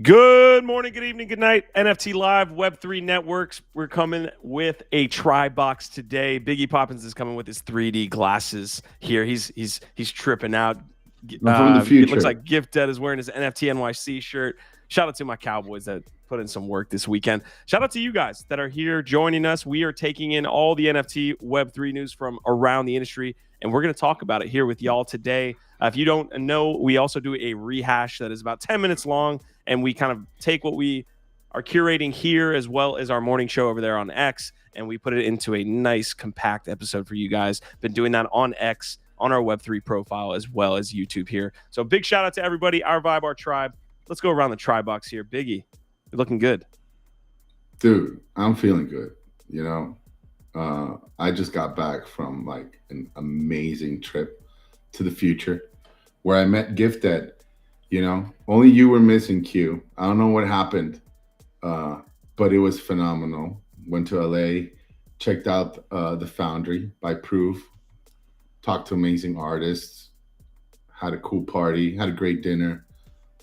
Good morning, good evening, good night. NFT Live, Web3 Networks. We're coming with a try box today. Biggie Poppins is coming with his 3D glasses here. He's tripping out. I'm from the It future. looks like Gift Dead is wearing his NFT NYC shirt. Shout out to my Cowboys that put in some work this weekend. Shout out to you guys that are here joining us. We are taking in all the NFT Web3 news from around the industry, and we're going to talk about it here with y'all today. If you don't know, we also do a rehash that is about 10 minutes long, and we kind of take what we are curating here as well as our morning show over there on X, and we put it into a nice compact episode for you guys. Been doing that on X, on our Web3 profile, as well as YouTube here. So big shout out to everybody, our vibe, our tribe. Let's go around the try box here. Biggie, you're looking good. Dude, I'm feeling good. I just got back from like an amazing trip to the future where I met Gifted. Only you were missing, Q. I don't know what happened, but it was phenomenal. Went to LA, checked out the Foundry by Proof, talked to amazing artists, had a cool party, had a great dinner.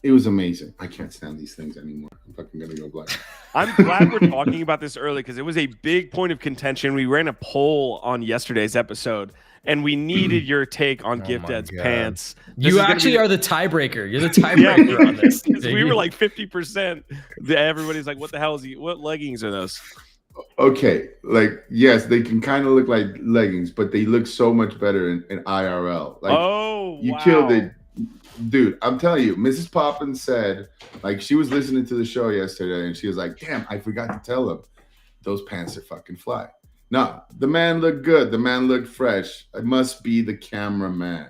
It was amazing. I can't stand these things anymore. I'm fucking gonna go black. I'm glad we're talking about this early because it was a big point of contention. We ran a poll on yesterday's episode, and we needed your take on Gift Dead's pants. You actually are the tiebreaker. You're the tiebreaker on this. We were like 50%. Everybody's like, "What the hell is he? What leggings are those?" Okay, like yes, they can kind of look like leggings, but they look so much better in IRL. Like, you killed it. Dude, I'm telling you, Mrs. Poppins said, like, she was listening to the show yesterday and she was like, damn, I forgot to tell him those pants are fucking fly. No, the man looked good. The man looked fresh. It must be the cameraman.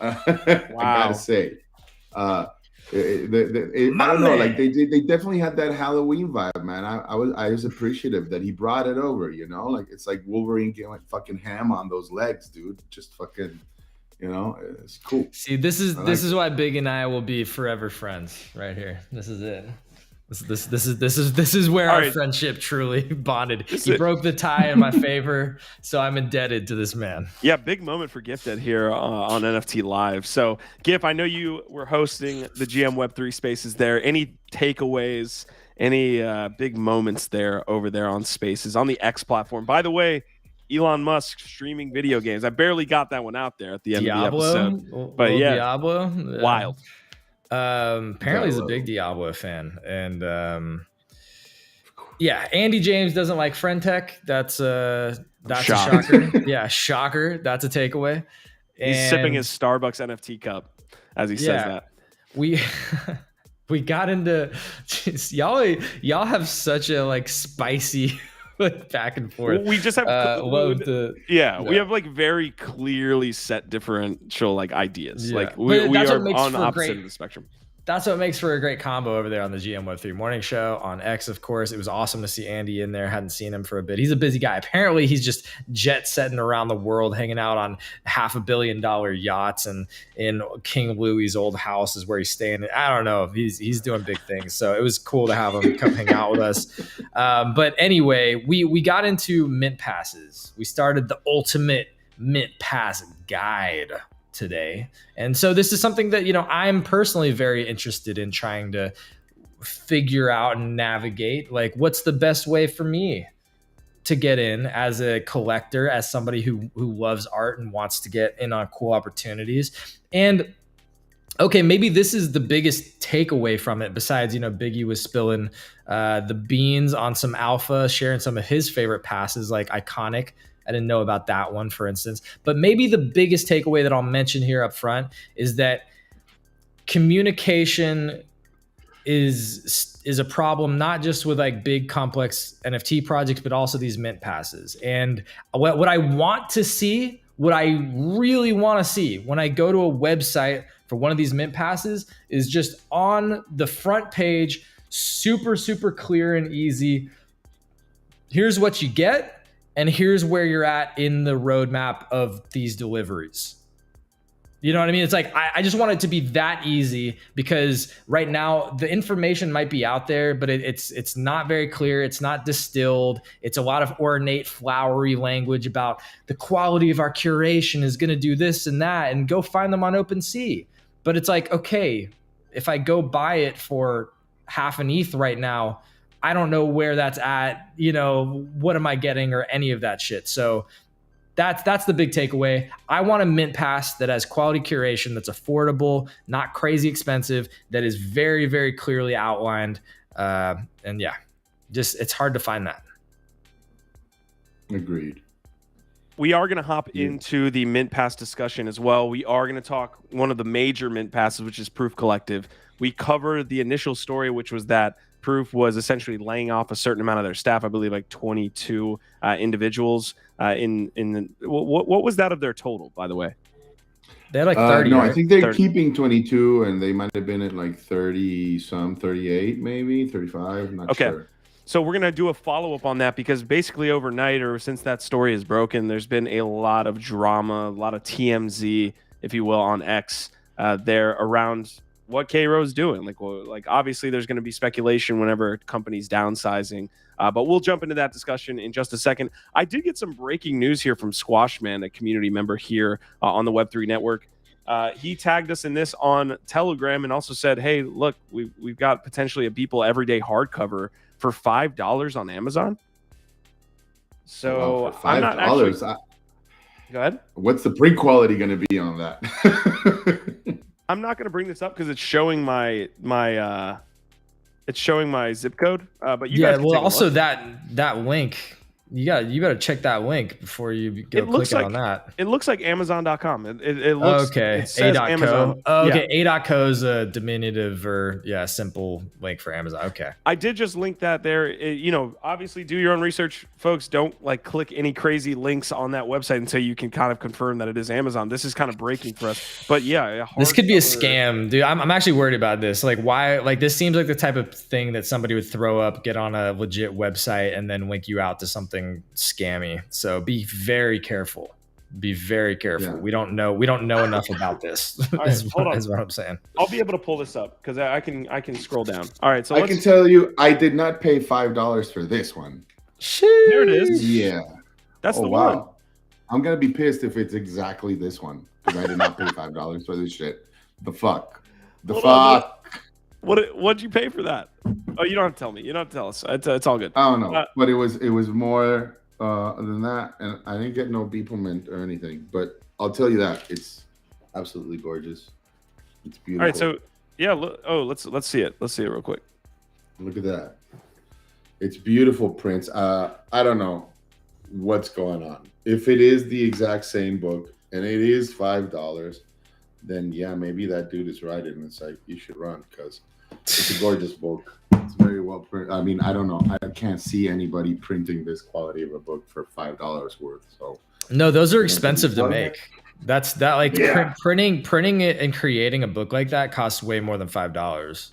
Wow. I gotta say. I don't know, like they definitely had that Halloween vibe, man. I was appreciative that he brought it over, like it's like Wolverine getting like fucking ham on those legs, dude. Just fucking, it's cool. See, this is why Big and I will be forever friends right here. This is it. This is where our friendship truly bonded. He broke the tie in my favor, so I'm indebted to this man. Yeah, big moment for Gifted here on NFT Live. So, Gif, I know you were hosting the GM Web3 Spaces there. Any takeaways? Any big moments there over there on Spaces on the X platform? By the way, Elon Musk streaming video games. I barely got that one out there at the end of the episode. But yeah, Diablo, wild. Apparently he's a big Diablo fan, and yeah, Andy James doesn't like friend tech. That's a shocker. Yeah, shocker. That's a takeaway. He's sipping his Starbucks NFT cup as he says that. We got into y'all have such a like spicy back and forth. We just have we have like very clearly set differential like ideas. Yeah. Like we are on the opposite of the spectrum. That's what makes for a great combo over there on the GM Web3 morning show on X, of course. It was awesome to see Andy in there. Hadn't seen him for a bit. He's a busy guy. Apparently, he's just jet setting around the world, hanging out on $500 million yachts, and in King Louis's old house is where he's staying. I don't know. He's doing big things. So it was cool to have him come hang out with us. But anyway, we got into mint passes. We started the ultimate mint pass guide today. And so this is something that, I'm personally very interested in trying to figure out and navigate. Like, what's the best way for me to get in as a collector, as somebody who loves art and wants to get in on cool opportunities? And okay, maybe this is the biggest takeaway from it, besides, Biggie was spilling the beans on some alpha, sharing some of his favorite passes, like Iconic. I didn't know about that one, for instance. But maybe the biggest takeaway that I'll mention here up front is that communication is a problem, not just with like big complex NFT projects, but also these mint passes. And what I want to see, what I really want to see when I go to a website for one of these mint passes is just on the front page, super, super clear and easy. Here's what you get. And here's where you're at in the roadmap of these deliveries. You know what I mean? It's like, I just want it to be that easy, because right now the information might be out there, but it's not very clear. It's not distilled. It's a lot of ornate, flowery language about the quality of our curation is going to do this and that, and go find them on OpenSea. But it's like, okay, if I go buy it for half an ETH right now. I don't know where that's at. What am I getting or any of that shit? So that's the big takeaway. I want a mint pass that has quality curation, that's affordable, not crazy expensive, that is very, very clearly outlined. And yeah, just it's hard to find that. Agreed. We are going to hop into the mint pass discussion as well. We are going to talk one of the major mint passes, which is Proof Collective. We covered the initial story, which was that Proof was essentially laying off a certain amount of their staff. I believe like 22 individuals. What was that of their total, by the way? They had like 30. No, right? I think they're 30. keeping 22, and they might have been at like 30, 38, maybe 35. Not sure. So we're going to do a follow-up on that because basically overnight or since that story is broken, there's been a lot of drama, a lot of TMZ, if you will, on X there around what K-Ro's doing. Like obviously there's going to be speculation whenever a company's downsizing, but we'll jump into that discussion in just a second. I did get some breaking news here from Squashman, a community member here on the Web3 network. He tagged us in this on Telegram and also said, hey, look, we've got potentially a Beeple everyday hardcover for $5 on Amazon. So for $5, I'm not actually... Go ahead. What's the print quality going to be on that? I'm not going to bring this up because it's showing my zip code. But you guys can take also a look. that link. You better check that link before you go click on that. It looks like Amazon.com. It looks okay. It says Amazon. Oh, okay. A.co is a diminutive or simple link for Amazon. Okay. I did just link that there. Obviously do your own research, folks. Don't click any crazy links on that website until you can kind of confirm that it is Amazon. This is kind of breaking for us. But yeah, this could be a scam, dude. I'm actually worried about this. Why? This seems like the type of thing that somebody would throw up, get on a legit website, and then link you out to something scammy. So be very careful. Yeah. We don't know enough about this. Hold on. Is what I'm saying. I'll be able to pull this up because I can scroll down. All right, so I can tell you I did not pay $5 for this one. There it is. Yeah, that's the one. I'm gonna be pissed if it's exactly this one because I did not pay $5 for this shit. The fuck. What'd you pay for that? Oh, you don't have to tell me. You don't have to tell us. It's all good. I don't know, but it was more than that, and I didn't get no Beeple mint or anything. But I'll tell you that it's absolutely gorgeous. It's beautiful. All right, so yeah. Let's see it. Let's see it real quick. Look at that. It's beautiful prints. I don't know what's going on. If it is the exact same book and it is $5, then yeah, maybe that dude is right, and it's like you should run because it's a gorgeous book. It's very well printed. I mean, I don't know. I can't see anybody printing this quality of a book for $5 worth. So no, those are expensive to make. Printing it and creating a book like that costs way more than $5.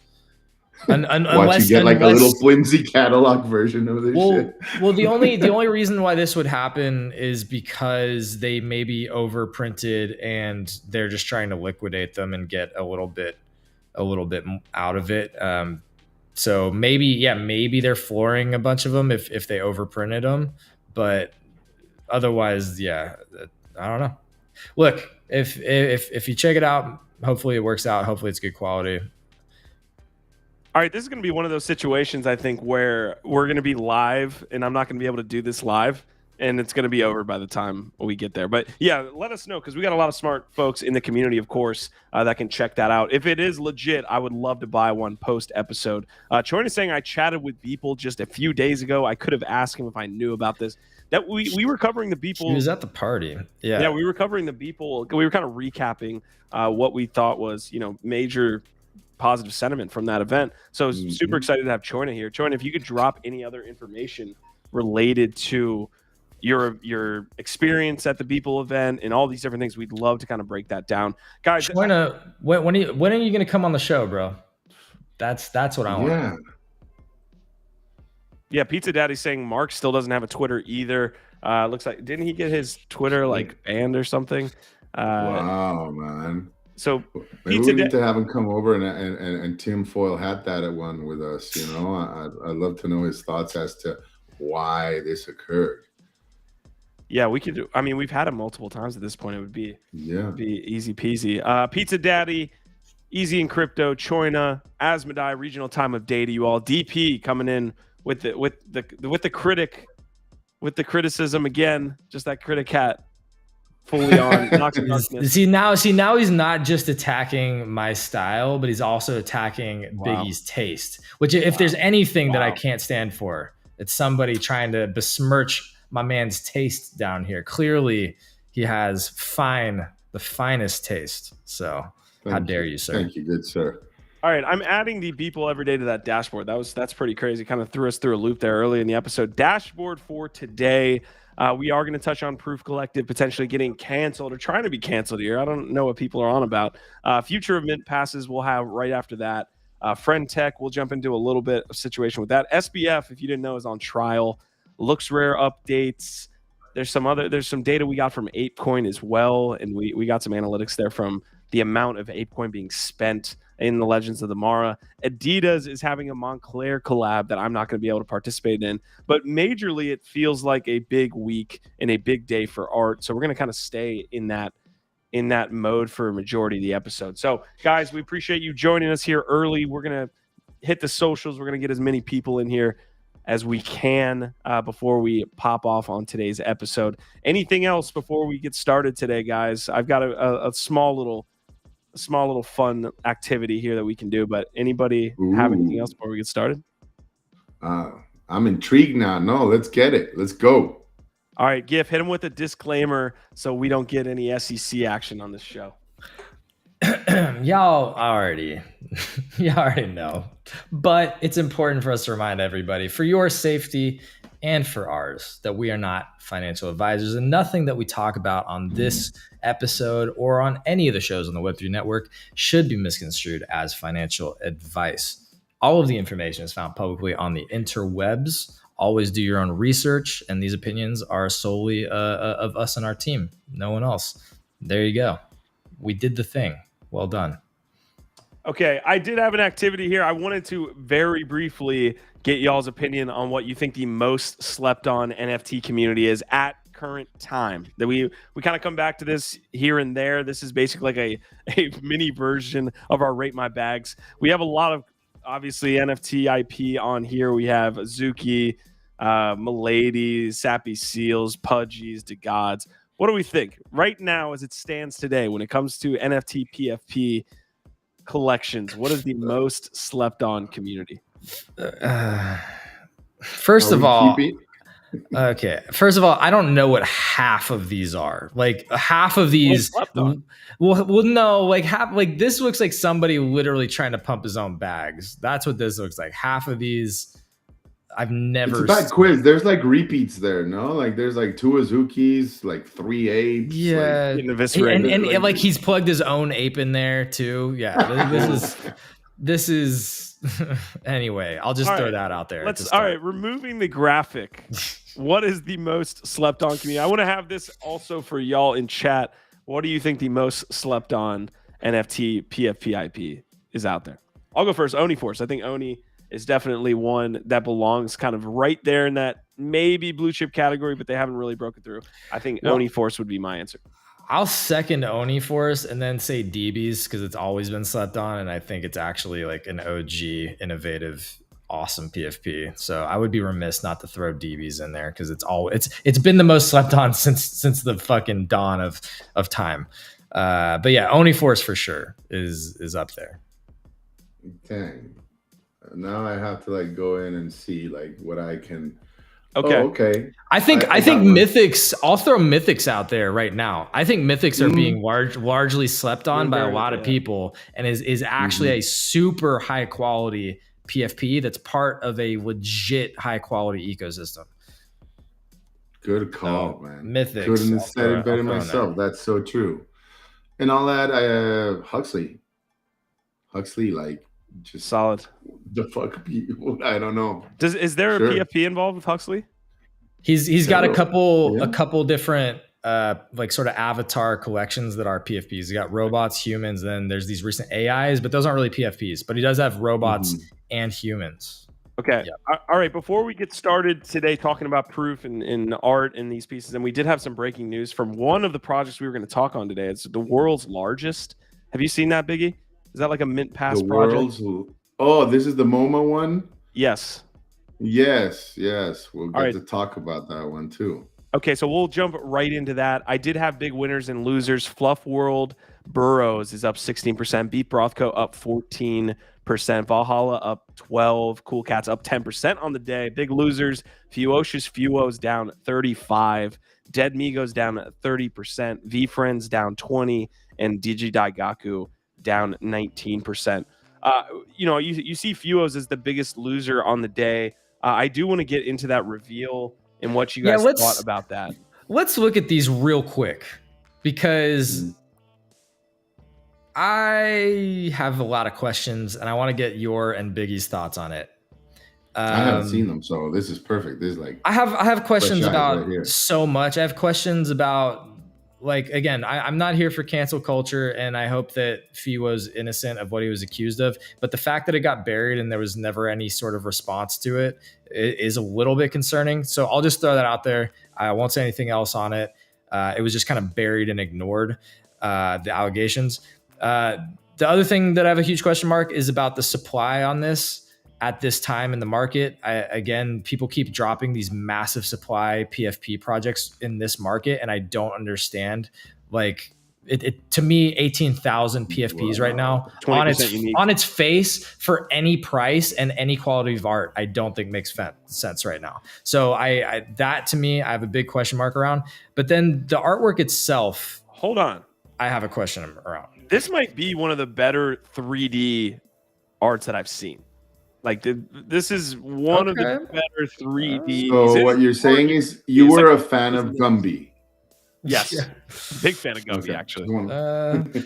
Unless you get a little flimsy catalog version of this shit. Well, the only reason why this would happen is because they may be overprinted and they're just trying to liquidate them and get a little bit out of it. So maybe they're flooring a bunch of them if they overprinted them, but otherwise, I don't know. Look, if you check it out, hopefully it works out. Hopefully it's good quality. All right, this is going to be one of those situations, I think, where we're going to be live, and I'm not going to be able to do this live, and it's going to be over by the time we get there. But yeah, let us know, because we got a lot of smart folks in the community, of course, that can check that out. If it is legit, I would love to buy one post-episode. Troy is saying I chatted with Beeple just a few days ago. I could have asked him if I knew about this. That we were covering the Beeple. He was at the party. Yeah, we were covering the Beeple. We were kind of recapping what we thought was, major positive sentiment from that event. So super excited to have Choyna here. Choyna, if you could drop any other information related to your experience at the Beeple event and all these different things, we'd love to kind of break that down. Guys, Choyna, when are you going to come on the show, bro? That's what I want. Yeah, Pizza Daddy's saying Mark still doesn't have a Twitter either. Looks like, didn't he get his Twitter banned or something? Wow, man. So maybe we need to have him come over and Tim Foyle had that at one with us. I'd love to know his thoughts as to why this occurred. Yeah, we could do. I mean, we've had him multiple times at this point. It would be easy peasy. Pizza Daddy, Easy in Crypto, Choina, Asmodai, regional time of day to you all. DP coming in with the criticism again, just that critic hat fully on. see now he's not just attacking my style, but he's also attacking Biggie's taste, which if there's anything that I can't stand for, it's somebody trying to besmirch my man's taste down here. Clearly he has the finest taste. So how dare you, sir? Thank you, good sir. All right, I'm adding the Beeple every day to that dashboard. That's pretty crazy. Kind of threw us through a loop there early in the episode. Dashboard for today. We are going to touch on Proof Collective potentially getting canceled or trying to be canceled here. I don't know what people are on about. Future of mint passes we'll have right after that. Friend Tech, we'll jump into a little bit of situation with that. SBF, if you didn't know, is on trial. LooksRare updates. There's some data we got from ApeCoin as well, and we got some analytics there from the amount of ApeCoin being spent in the Legends of the Mara. Adidas is having a Moncler collab that I'm not going to be able to participate in, but majorly it feels like a big week and a big day for art. So we're going to kind of stay in that mode for a majority of the episode. So guys, we appreciate you joining us here early. We're going to hit the socials. We're going to get as many people in here as we can before we pop off on today's episode. Anything else before we get started today, guys? I've got a small little fun activity here that we can do, but anybody have anything else before we get started? I'm intrigued now. No, let's get it. Let's go. All right, Gif, hit him with a disclaimer so we don't get any SEC action on this show. Y'all already know, but it's important for us to remind everybody, for your safety and for ours, that we are not financial advisors, and nothing that we talk about on this episode or on any of the shows on the Web3 network should be misconstrued as financial advice. All of the information is found publicly on the interwebs. Always do your own research, and these opinions are solely of us and our team, no one else. There you go. We did the thing. Well done. Okay, I did have an activity here. I wanted to very briefly get y'all's opinion on what you think the most slept on NFT community is at current time. That we kind of come back to this here and there. This is basically like a mini version of our Rate My Bags. We have a lot of obviously NFT IP on here. We have Azuki, Milady, Sappy Seals, Pudgies, the Gods. What do we think right now as it stands today when it comes to NFT PFP collections? What is the most slept on community? First of all, I don't know what half of these are. Like half of these, no, like half, like this looks like somebody literally trying to pump his own bags. That's what this looks like. Half of these, I've never. It's a bad quiz. There's like repeats there, no? Like there's like 2 Azukis, like 3 apes. Yeah, like, and like he's plugged his own ape in there too. Yeah, this is anyway. I'll just throw that out there. All right, removing the graphic. What is the most slept on community? I want to have this also for y'all in chat. What do you think the most slept on NFT PFP IP is out there? I'll go first. Oni Force. I think Oni is definitely one that belongs kind of right there in that maybe blue chip category, but they haven't really broken through. I think Oni Force would be my answer. I'll second Oni Force and then say DBs because it's always been slept on, and I think it's actually like an OG, innovative, awesome PFP. So I would be remiss not to throw DBs in there because it's been the most slept on since the fucking dawn of time. But yeah, Oni Force for sure is up there. Dang. Now I have to like go in and see like what I can. Okay. Oh, okay. I think Mythics. I'll throw Mythics out there right now. I think Mythics are being largely slept on by a lot of people, and is actually a super high quality PFP that's part of a legit high quality ecosystem. Good call, man. Mythics. Couldn't have said it better myself. That's so true. And all that, Huxley, like. Just solid. The fuck people. I don't know. Is there a PFP involved with Huxley? He's got a couple different like sort of avatar collections that are PFPs. He's got robots, humans, then there's these recent AIs, but those aren't really PFPs. But he does have robots and humans. Okay. Yeah. All right. Before we get started today talking about proof and art and these pieces, and we did have some breaking news from one of the projects we were going to talk on today. It's the world's largest. Have you seen that, Biggie? Is that like a Mint Pass The project? world's. Oh, this is the MoMA one. Yes. Yes. We'll get All right. to talk about that one too. Okay, so we'll jump right into that. I did have big winners and losers. Fluff World Burrows is up 16%. Beat Brothco up 14%. Valhalla up 12%. Cool Cats up 10% on the day. Big losers. Fewocious Fewos down 35%. Dead Migos down 30%. VeeFriends down 20%. And Digidaigaku down 19%. You see Fewos as the biggest loser on the day. I do want to get into that reveal and what you guys thought about that. Let's look at these real quick because I have a lot of questions and I want to get your and Biggie's thoughts on it. I haven't seen them, so this is perfect. This is like I have questions about so much. I have questions about, like, again, I'm not here for cancel culture, and I hope that Fee was innocent of what he was accused of. But the fact that it got buried and there was never any sort of response to it is a little bit concerning. So I'll just throw that out there. I won't say anything else on it. It was just kind of buried and ignored, the allegations. The other thing that I have a huge question mark is about the supply on this at this time in the market. Again, people keep dropping these massive supply PFP projects in this market, and I don't understand. Like, it to me, 18,000 PFPs right now on its face for any price and any quality of art, I don't think makes sense right now. So I that to me, I have a big question mark around. But then the artwork itself, hold on, I have a question around. This might be one of the better 3D arts that I've seen. Like, this is one of the better 3D. So what you're saying is you were a fan of Gumby. Yes, big fan of Gumby, actually.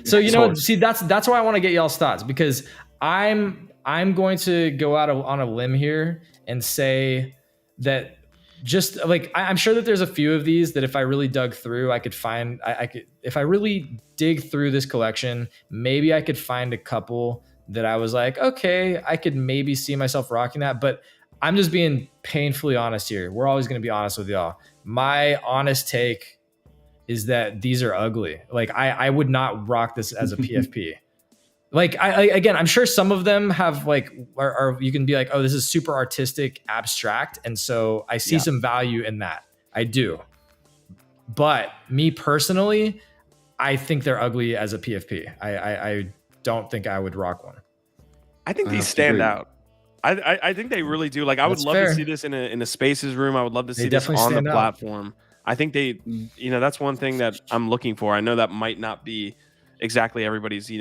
So see, that's why I want to get y'all's thoughts, because I'm going to go out on a limb here and say that, just like, I'm sure that there's a few of these that if I really dug through, I could find. I could, if I really dig through this collection, maybe I could find a couple that I was like, okay, I could maybe see myself rocking that. But I'm just being painfully honest here. We're always going to be honest with y'all. My honest take is that these are ugly. Like, I would not rock this as a PFP. Like, again, I'm sure some of them have like, are you can be like, oh, this is super artistic, abstract. And so I see some value in that. I do. But me personally, I think they're ugly as a PFP. I don't think I would rock one. I think these stand out. I think they really do. Like, I would love to see this in a Spaces room. I would love to see this on the platform. I think they, that's one thing that I'm looking for. I know that might not be exactly everybody's,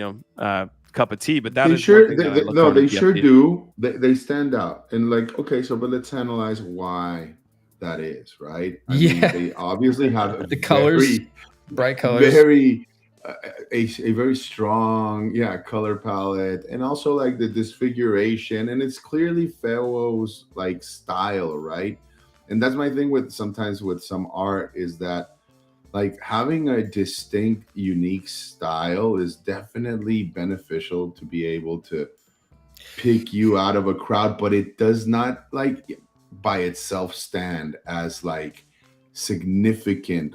cup of tea, but that is sure. They sure do. They stand out. And like, okay, but let's analyze why that is, right? I mean, they obviously have the colors, bright colors, a very strong color palette, and also like the disfiguration, and it's clearly Fewos like style, right? And that's my thing with sometimes with some art, is that like having a distinct, unique style is definitely beneficial to be able to pick you out of a crowd, but it does not like by itself stand as like significant,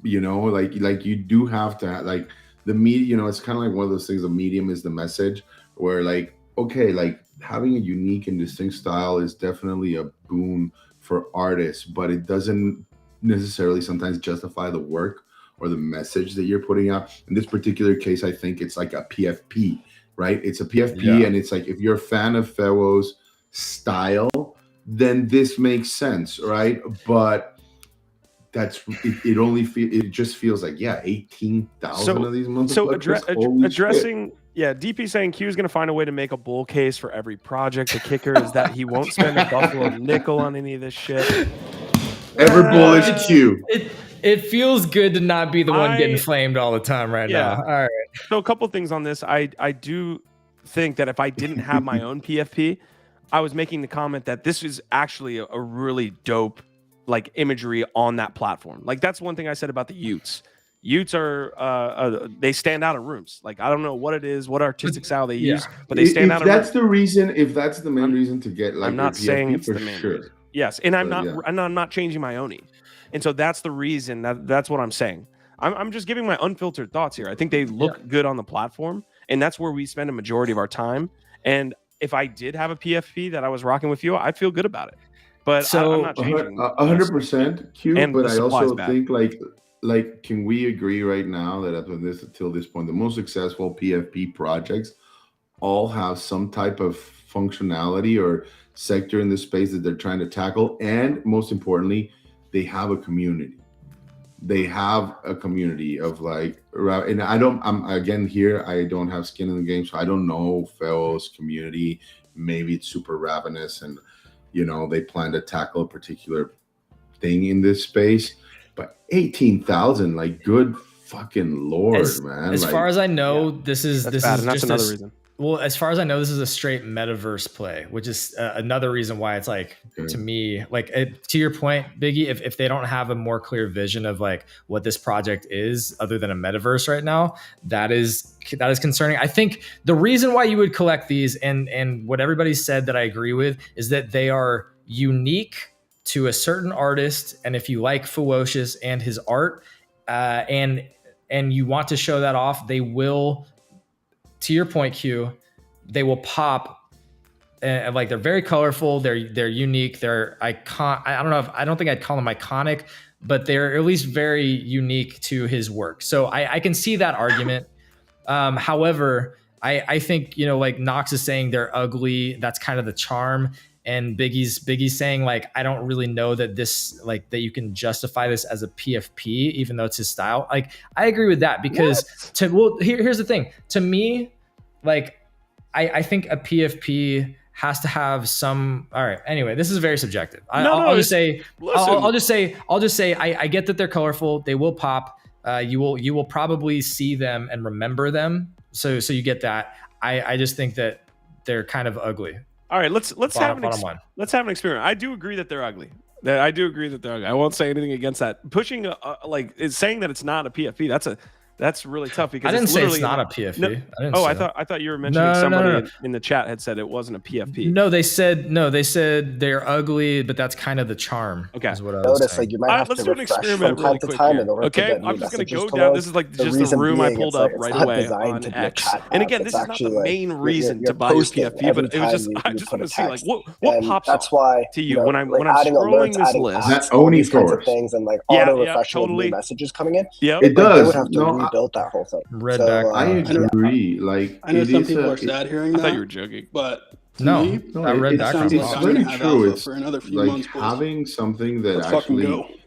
like you do have to like the media, it's kind of like one of those things, the medium is the message, where like, okay, like having a unique and distinct style is definitely a boon for artists, but it doesn't necessarily sometimes justify the work or the message that you're putting out. In this particular case, I think it's like a PFP, right? It's a PFP, and it's like, if you're a fan of Fewos style, then this makes sense, right? But that's it just feels like 18,000 of these months. So addressing DP saying Q is going to find a way to make a bull case for every project. The kicker is that he won't spend a buffalo nickel on any of this shit. Ever bullish Q. It feels good to not be the one getting flamed all the time now. All right. So a couple things on this. I do think that if I didn't have my own PFP, I was making the comment that this is actually a really dope like imagery on that platform. Like, that's one thing I said about the Utes. Utes are they stand out in rooms. Like, I don't know what it is, what artistic style they use, but they stand out. If that's the main reason to get like, I'm not PFP, saying it's the main reason. Yes, and I'm not changing my own. And so that's the reason that's what I'm saying. I'm just giving my unfiltered thoughts here. I think they look good on the platform, and that's where we spend a majority of our time. And if I did have a PFP that I was rocking with you, I'd feel good about it. But I'm not changing 100% Q. And but I also think like, can we agree right now that up till this point, the most successful PFP projects all have some type of functionality or sector in the space that they're trying to tackle, and most importantly, they have a community. They have a community of like, and I'm again here, I don't have skin in the game, so I don't know Fewos community. Maybe it's super ravenous and, you know, they plan to tackle a particular thing in this space. But 18,000, like, good fucking Lord, man. As far as I know, this is that's another reason. Well, as far as I know, this is a straight metaverse play, which is another reason why it's like, to me, like, to your point, Biggie, if they don't have a more clear vision of like what this project is other than a metaverse right now, that is concerning. I think the reason why you would collect these and what everybody said that I agree with is that they are unique to a certain artist. And if you like Fewocious and his art, and you want to show that off, they will, to your point, Q, they will pop. Like, they're very colorful. They're unique. They're icon. I don't think I'd call them iconic, but they're at least very unique to his work. So I can see that argument. However, I think, you know, like Knox is saying they're ugly. That's kind of the charm. And Biggie's saying, like, I don't really know that this, like, that you can justify this as a PFP, even though it's his style. Like, I agree with that because here's the thing. To me, like, I think a PFP has to have some. All right. Anyway, this is very subjective. I'll just say I get that they're colorful. They will pop. You will probably see them and remember them. So you get that. I just think that they're kind of ugly. All right, let's have an experiment. I do agree that they're ugly. I won't say anything against that. Pushing is saying that it's not a PFP. That's really tough because I didn't say it's not a PFP. I thought you were mentioning somebody in the chat had said it wasn't a PFP. No, they said they're ugly, but that's kind of the charm. Okay, is what I was saying. Like, you might have let's to do an experiment really quick here. Okay, I'm just gonna go down. This is like just the room I pulled up right away on X. And again, this is not the main reason to buy your PFP, but it was just I just want to see like what pops up to you when I'm scrolling this list. That Oni source things and like auto refreshing new messages coming in. Yeah, it does. They would have to rebuild that whole thing. Red background. I agree. Like, I know some people are sad hearing that. I thought you were joking, but no, I red background. It's very true. It's for another few like months, having something that Let's actually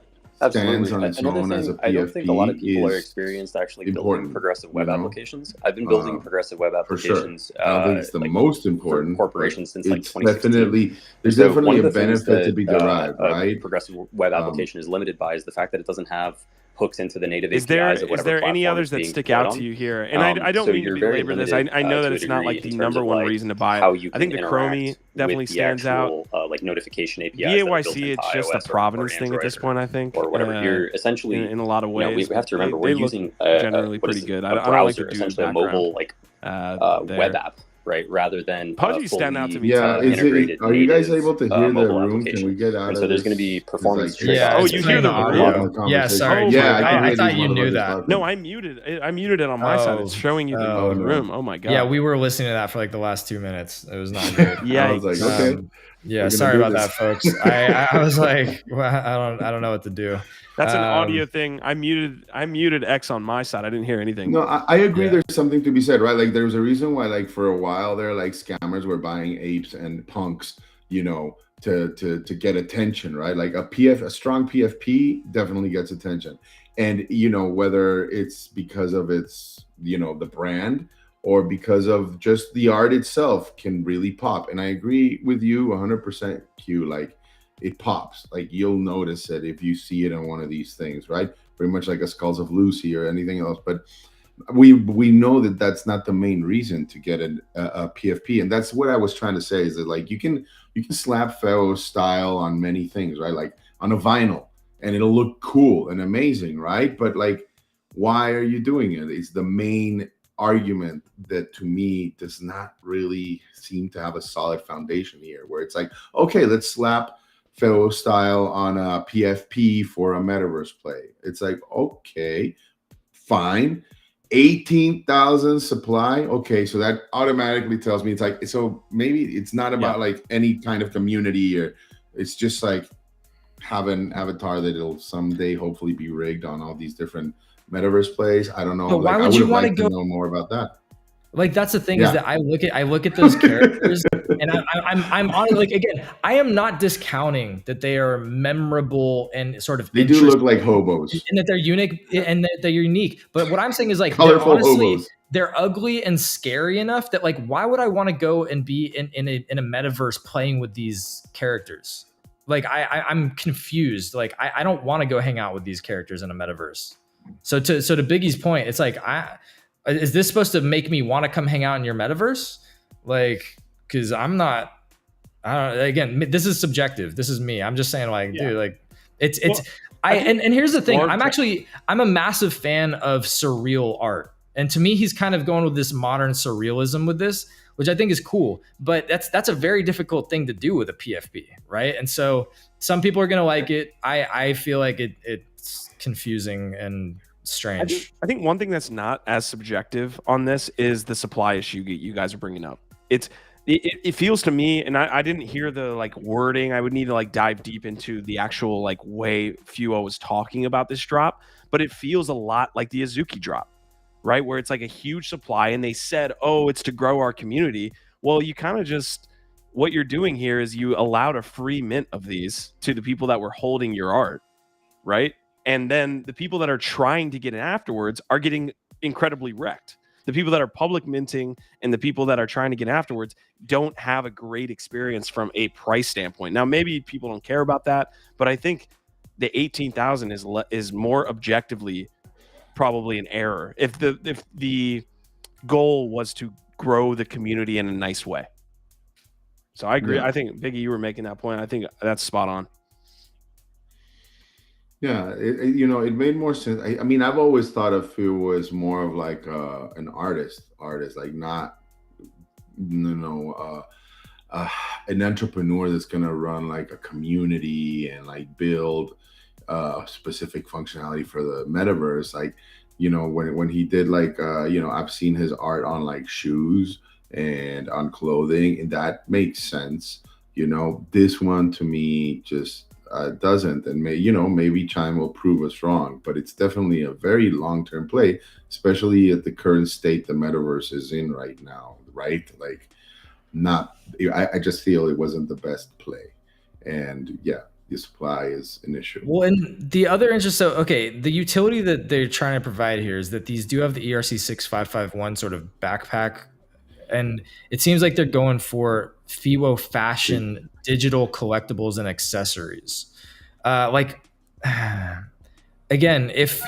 stands on its own as a PFP. I don't think a lot of people are experienced actually building progressive web applications. I've been building progressive web applications. I don't think it's the most important for corporations since like 2016. There's definitely a benefit to be derived, right? Progressive web application is limited by is the fact that it doesn't have hooks into the native APIs. Is there any others that stick out to you here? And I don't mean to belabor this. I know that it's not like the number one reason to buy it. I think the Chromie definitely stands out. Like notification APIs. VAYC, it's just a provenance thing at this point, I think. Or whatever. You're essentially in a lot of ways. We have to remember we're using generally pretty good. I don't like to essentially a mobile web app. Right, rather than Pudgy stand out to me. Yeah, are you guys able to hear the room? Can we get out of so there's going to be performance trade-offs. Yeah, you hear the room? Yeah, sorry. I thought you knew that. No, I muted it on my side. It's showing you the room. Oh my god. Yeah, we were listening to that for like the last 2 minutes. It was not good. Yeah, I was like, okay. Yeah, sorry about that, folks. I was like, well, I don't know what to do. That's an audio thing. I muted X on my side. I didn't hear anything. No, I agree. Yeah. There's something to be said, right? Like, there's a reason why, like, for a while there, like, scammers were buying apes and punks, you know, to get attention, right? Like a strong PFP definitely gets attention, and you know, whether it's because of its, you know, the brand or because of just the art itself can really pop. And I agree with you 100%, Q. Like, it pops. Like, you'll notice it if you see it on one of these things, right? Pretty much like a Skulls of Lucy or anything else. But we know that that's not the main reason to get a PFP, and that's what I was trying to say. Is that, like, you can slap Fewos style on many things, right? Like on a vinyl, and it'll look cool and amazing, right? But like, why are you doing it? It's the main argument that to me does not really seem to have a solid foundation here. Where it's like, okay, let's slap Fewos style on a PFP for a metaverse play. It's like, okay, fine. 18,000 supply. Okay, so that automatically tells me it's like, so maybe it's not about like any kind of community, or it's just like have an avatar that it'll someday hopefully be rigged on all these different metaverse plays. I don't know. But why would you want to go know more about that? Like, that's the thing, is that I look at those characters and I'm on, like, again, I am not discounting that they are memorable and sort of they do look like hobos and that they're unique But what I'm saying is, like, colorful hobos. They're ugly and scary enough that, like, why would I want to go and be in a metaverse playing with these characters? Like, I'm confused. Like, I don't want to go hang out with these characters in a metaverse. So to Biggie's point, it's like, is this supposed to make me want to come hang out in your metaverse? Like, because I'm not. Again, this is subjective. This is me. I'm just saying, like, dude, like, it's. Well, and here's the thing. I'm a massive fan of surreal art, and to me, he's kind of going with this modern surrealism with this, which I think is cool. But that's a very difficult thing to do with a PFP, right? And so some people are gonna like it. I feel like it's confusing and strange. I think one thing that's not as subjective on this is the supply issue you guys are bringing up. It feels to me, and I didn't hear the like wording. I would need to like dive deep into the actual like way Fewo was talking about this drop, but it feels a lot like the Azuki drop, right? Where it's like a huge supply, and they said, "Oh, it's to grow our community." Well, you kind of just, what you're doing here is you allowed a free mint of these to the people that were holding your art, right? And then the people that are trying to get in afterwards are getting incredibly wrecked. The people that are public minting and the people that are trying to get afterwards don't have a great experience from a price standpoint. Now, maybe people don't care about that, but I think the 18,000 is more objectively probably an error if the goal was to grow the community in a nice way. So I agree. Yeah. I think, Biggie, you were making that point. I think that's spot on. Yeah, it made more sense. I mean, I've always thought of Fewo as more of like an artist, like not, an entrepreneur that's gonna run like a community and like build specific functionality for the metaverse. Like, when he did like, I've seen his art on like shoes and on clothing, and that makes sense. This one to me just doesn't, and maybe time will prove us wrong, but it's definitely a very long-term play, especially at the current state the metaverse is in right now, right? Like, I just feel it wasn't the best play, and the supply is an issue. Well, and the other interest, the utility that they're trying to provide here is that these do have the ERC 6551 sort of backpack, and it seems like they're going for Fewo fashion digital collectibles and accessories. Again, if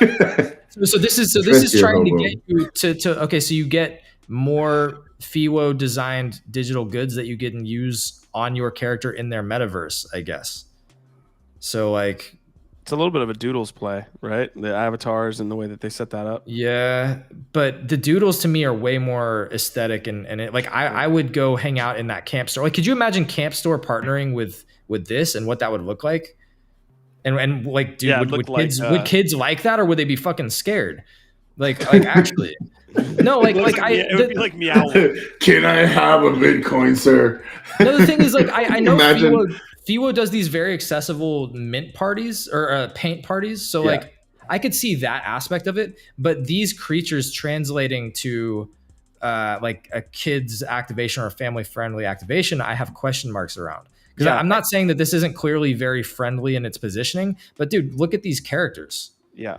so this is trying to get you to so you get more Fewo designed digital goods that you get and use on your character in their metaverse, I guess. So like, it's a little bit of a doodles play, right? The avatars and the way that they set that up. Yeah, but the doodles to me are way more aesthetic, and it, like, I would go hang out in that camp store. Like, could you imagine Camp Store partnering with this and what that would look like? And like, dude, would kids like that, or would they be fucking scared? Like actually, no, it would be like meow. Can I have a Bitcoin, sir? No, the thing is, like, I know Fewo does these very accessible mint parties or paint parties. So like, I could see that aspect of it, but these creatures translating to like a kid's activation or a family friendly activation, I have question marks around. Because I'm not saying that this isn't clearly very friendly in its positioning, but dude, look at these characters. Yeah.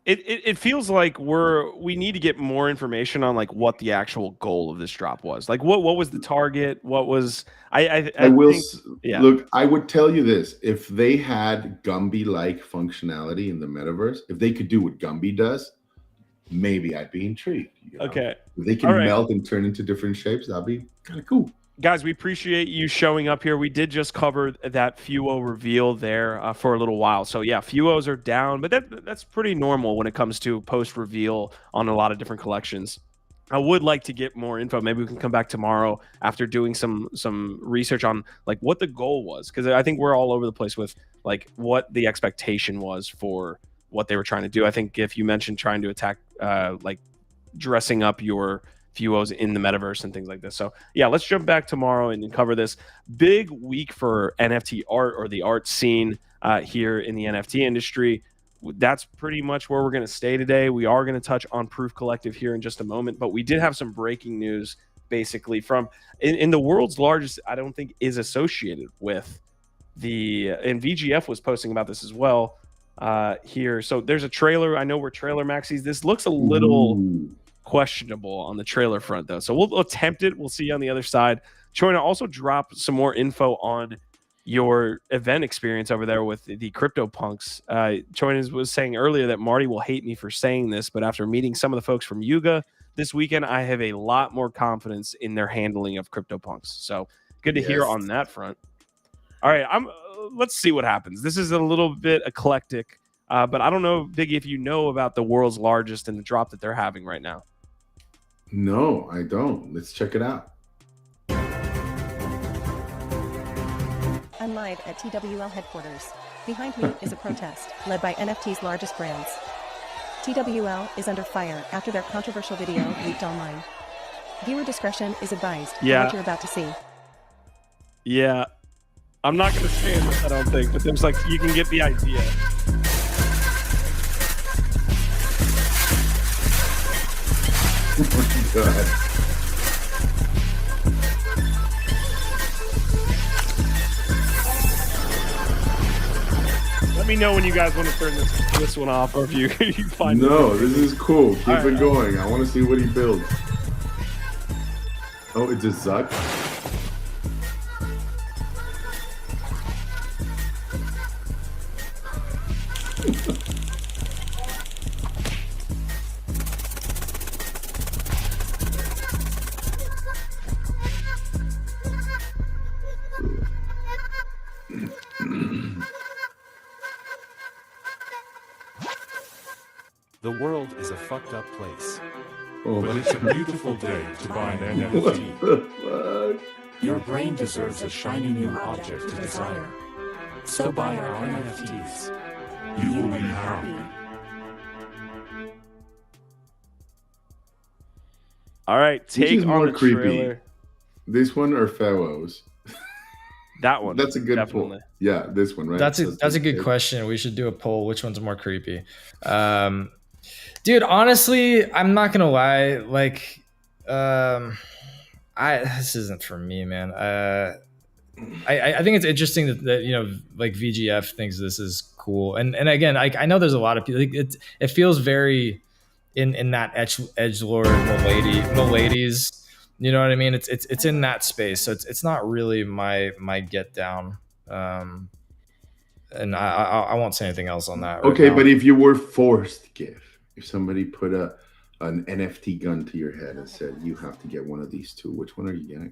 It feels like we need to get more information on like what the actual goal of this drop was. Like what was the target? What was look, I would tell you this: if they had Gumby-like functionality in the metaverse, if they could do what Gumby does, maybe I'd be intrigued. Okay. If they can melt and turn into different shapes, that'd be kind of cool. Guys, we appreciate you showing up here. We did just cover that Fewo reveal there for a little while. So yeah, Fewos are down, but that's pretty normal when it comes to post-reveal on a lot of different collections. I would like to get more info. Maybe we can come back tomorrow after doing some research on like what the goal was, because I think we're all over the place with like what the expectation was for what they were trying to do. I think if you mentioned trying to attack like dressing up your Fewos in the metaverse and things like this. So yeah, let's jump back tomorrow and cover this big week for NFT art, or the art scene here in the NFT industry. That's pretty much where we're going to stay today. We are going to touch on Proof Collective here in just a moment, but we did have some breaking news basically from in the world's largest, I don't think is associated with and VGF was posting about this as well here. So there's a trailer. I know we're trailer maxis. This looks a little questionable on the trailer front though. So we'll attempt it. We'll see you on the other side. Choina, also drop some more info on your event experience over there with the CryptoPunks. Choina was saying earlier that Marty will hate me for saying this, but after meeting some of the folks from Yuga this weekend, I have a lot more confidence in their handling of CryptoPunks. So good to hear on that front. All right, let's see what happens. This is a little bit eclectic, but I don't know, Biggie, if you know about the world's largest and the drop that they're having right now. No, I don't. Let's check it out. I'm live at TWL headquarters. Behind me is a protest led by NFT's largest brands. TWL is under fire after their controversial video leaked online. Viewer discretion is advised for what you're about to see. Yeah. I'm not going to stand this, I don't think, but there's you can get the idea. Oh my God. Let me know when you guys want to turn this one off, or if you find No, this is cool. Keep it going. I want to see what he builds. Oh, it's a Zuck. The world is a fucked up place. Oh, but it's a beautiful day to buy an NFT. What the fuck? Your brain deserves a shiny new object to desire. So buy our NFTs. You will be happy. All right, take on the creepy? trailer. This one or Fewos? That one. That's a good poll. Yeah, this one, right? That's a good question. We should do a poll. Which one's more creepy? Dude, honestly, I'm not gonna lie. This isn't for me, man. I think it's interesting that VGF thinks this is cool, and again, I know there's a lot of people. It feels very in that edgelord miladies. You know what I mean? It's in that space, so it's not really my get down. And I won't say anything else on that. Okay, but if you were forced, if somebody put an NFT gun to your head and said you have to get one of these two, which one are you getting?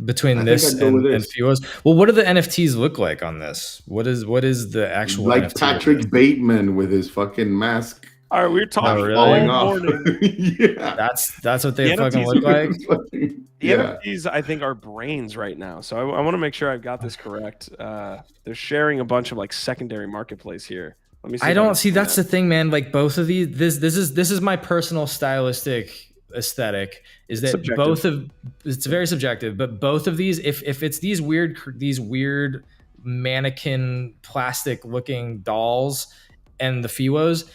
Between this and Fewos. Well, what do the NFTs look like on this? What is the actual NFT Patrick Bateman with his fucking mask? All right, we were talking falling all morning. Yeah, that's what they fucking look like. The NFTs, I think, are brains right now. So I want to make sure I've got this correct. They're sharing a bunch of secondary marketplace here. Let me see. I don't see. That's the thing, man. Both of these. This is my personal stylistic aesthetic. Is that subjective. It's very subjective, but both of these, if it's these weird mannequin plastic looking dolls and the Fewos.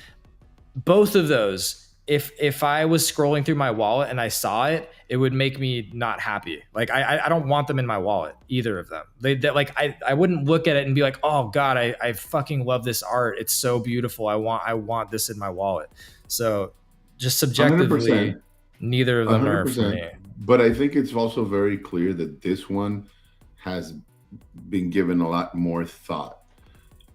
Both of those, if I was scrolling through my wallet and I saw it, it would make me not happy. I don't want them in my wallet, either of them. I wouldn't look at it and be like, oh God, I fucking love this art. It's so beautiful. I want this in my wallet. So just subjectively, 100%. Neither of them 100%. Are for me. But I think it's also very clear that this one has been given a lot more thought.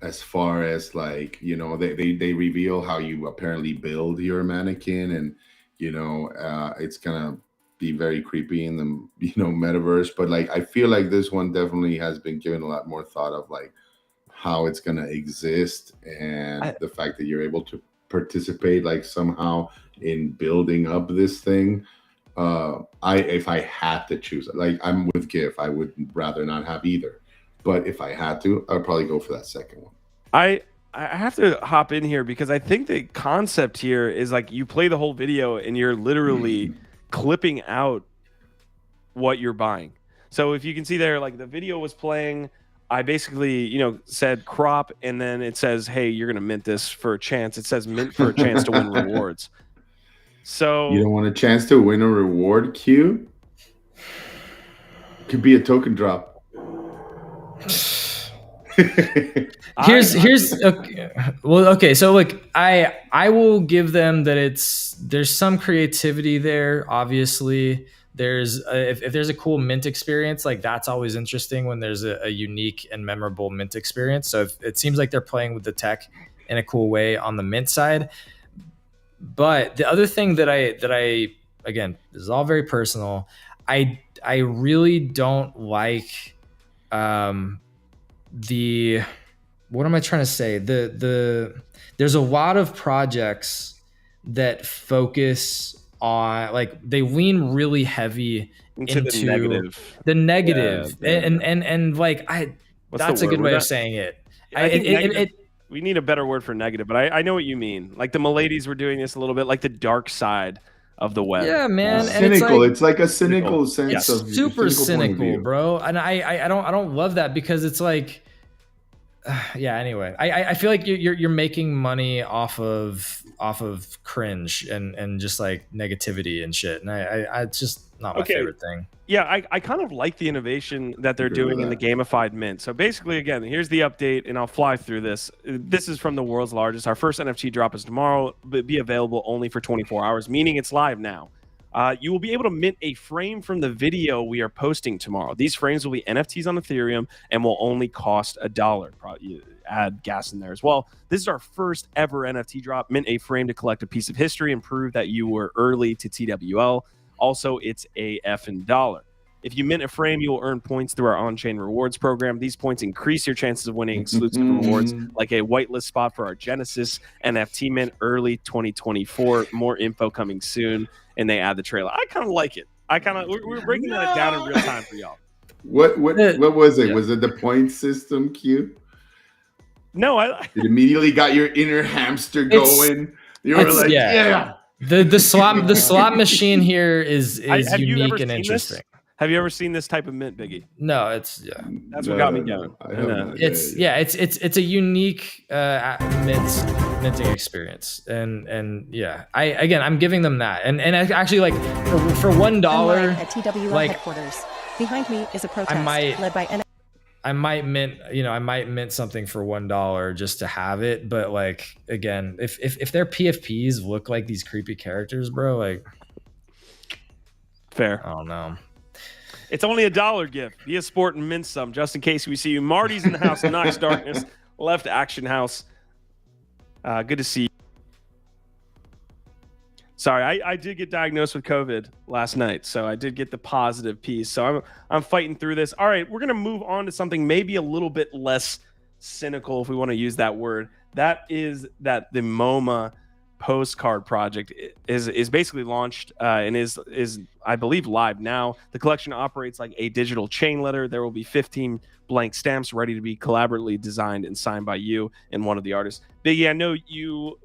As far as they reveal how you apparently build your mannequin, and it's gonna be very creepy in the metaverse. But I feel like this one definitely has been given a lot more thought of how it's gonna exist, and the fact that you're able to participate somehow in building up this thing. If I had to choose, I'm with GIF, I would rather not have either. But if I had to, I'd probably go for that second one. I I have to hop in here because I think the concept here is like you play the whole video and you're literally clipping out what you're buying. So if you can see there, like the video was playing, I basically, said crop, and then it says, hey, you're going to mint this for a chance. It says mint for a chance to win rewards. So you don't want a chance to win a reward, Q? Could be a token drop. Here's okay. Well, okay, so like I will give them that there's some creativity there. Obviously, there's if there's a cool mint experience, like that's always interesting when there's a unique and memorable mint experience. So it seems like they're playing with the tech in a cool way on the mint side. But the other thing that I again, this is all very personal. I really don't like what am I trying to say? There's a lot of projects that focus on, like, they lean really heavy into the negative. Yeah, and like that's a good way of saying it. We need a better word for negative, but I know what you mean. Like the Miladies were doing this a little bit, like the dark side of the web. Yeah, man. Cynical. It's like a cynical sense of super cynical, bro. And I don't love that because it's like, yeah. Anyway, I feel like you're making money off of cringe and just like negativity and shit, and I it's just not my favorite thing. Yeah, I kind of like the innovation that they're doing in the gamified mint. So basically, again, here's the update, and I'll fly through this. This is from the world's largest. Our first NFT drop is tomorrow, but be available only for 24 hours, meaning it's live now. You will be able to mint a frame from the video we are posting tomorrow. These frames will be NFTs on Ethereum and will only cost $1. Probably add gas in there as well. This is our first ever NFT drop. Mint a frame to collect a piece of history and prove that you were early to TWL. Also, it's a effing dollar. If you mint a frame, you will earn points through our on-chain rewards program. These points increase your chances of winning exclusive rewards, like a whitelist spot for our Genesis NFT mint early 2024. More info coming soon, and they add the trailer. I kind of like it. We're breaking that down in real time for y'all. What was it? Yeah. Was it the point system, Q? No, it immediately got your inner hamster going. You were like, yeah. The slot machine here is unique and interesting. Have you ever seen this type of mint, Biggie? No, that's what got me going. It's a unique minting experience, and yeah, I'm giving them that, and actually, like, for $1 at TWL headquarters. Behind me is a protest led by I might mint something for $1 just to have it, but like, again, if their PFPs look like these creepy characters, bro, like, fair. I don't know. It's only $1 gift. Be a sport and mint some, just in case we see you. Marty's in the house. Knox Darkness left Action House. Good to see you. Sorry, I did get diagnosed with COVID last night, so I did get the positive piece. So I'm fighting through this. All right, we're gonna move on to something maybe a little bit less cynical, if we want to use that word. That is that the MoMA Postcard project is basically launched and is I believe live now. The collection operates like a digital chain letter. There will be 15 blank stamps ready to be collaboratively designed and signed by you and one of the artists. Biggie, I know you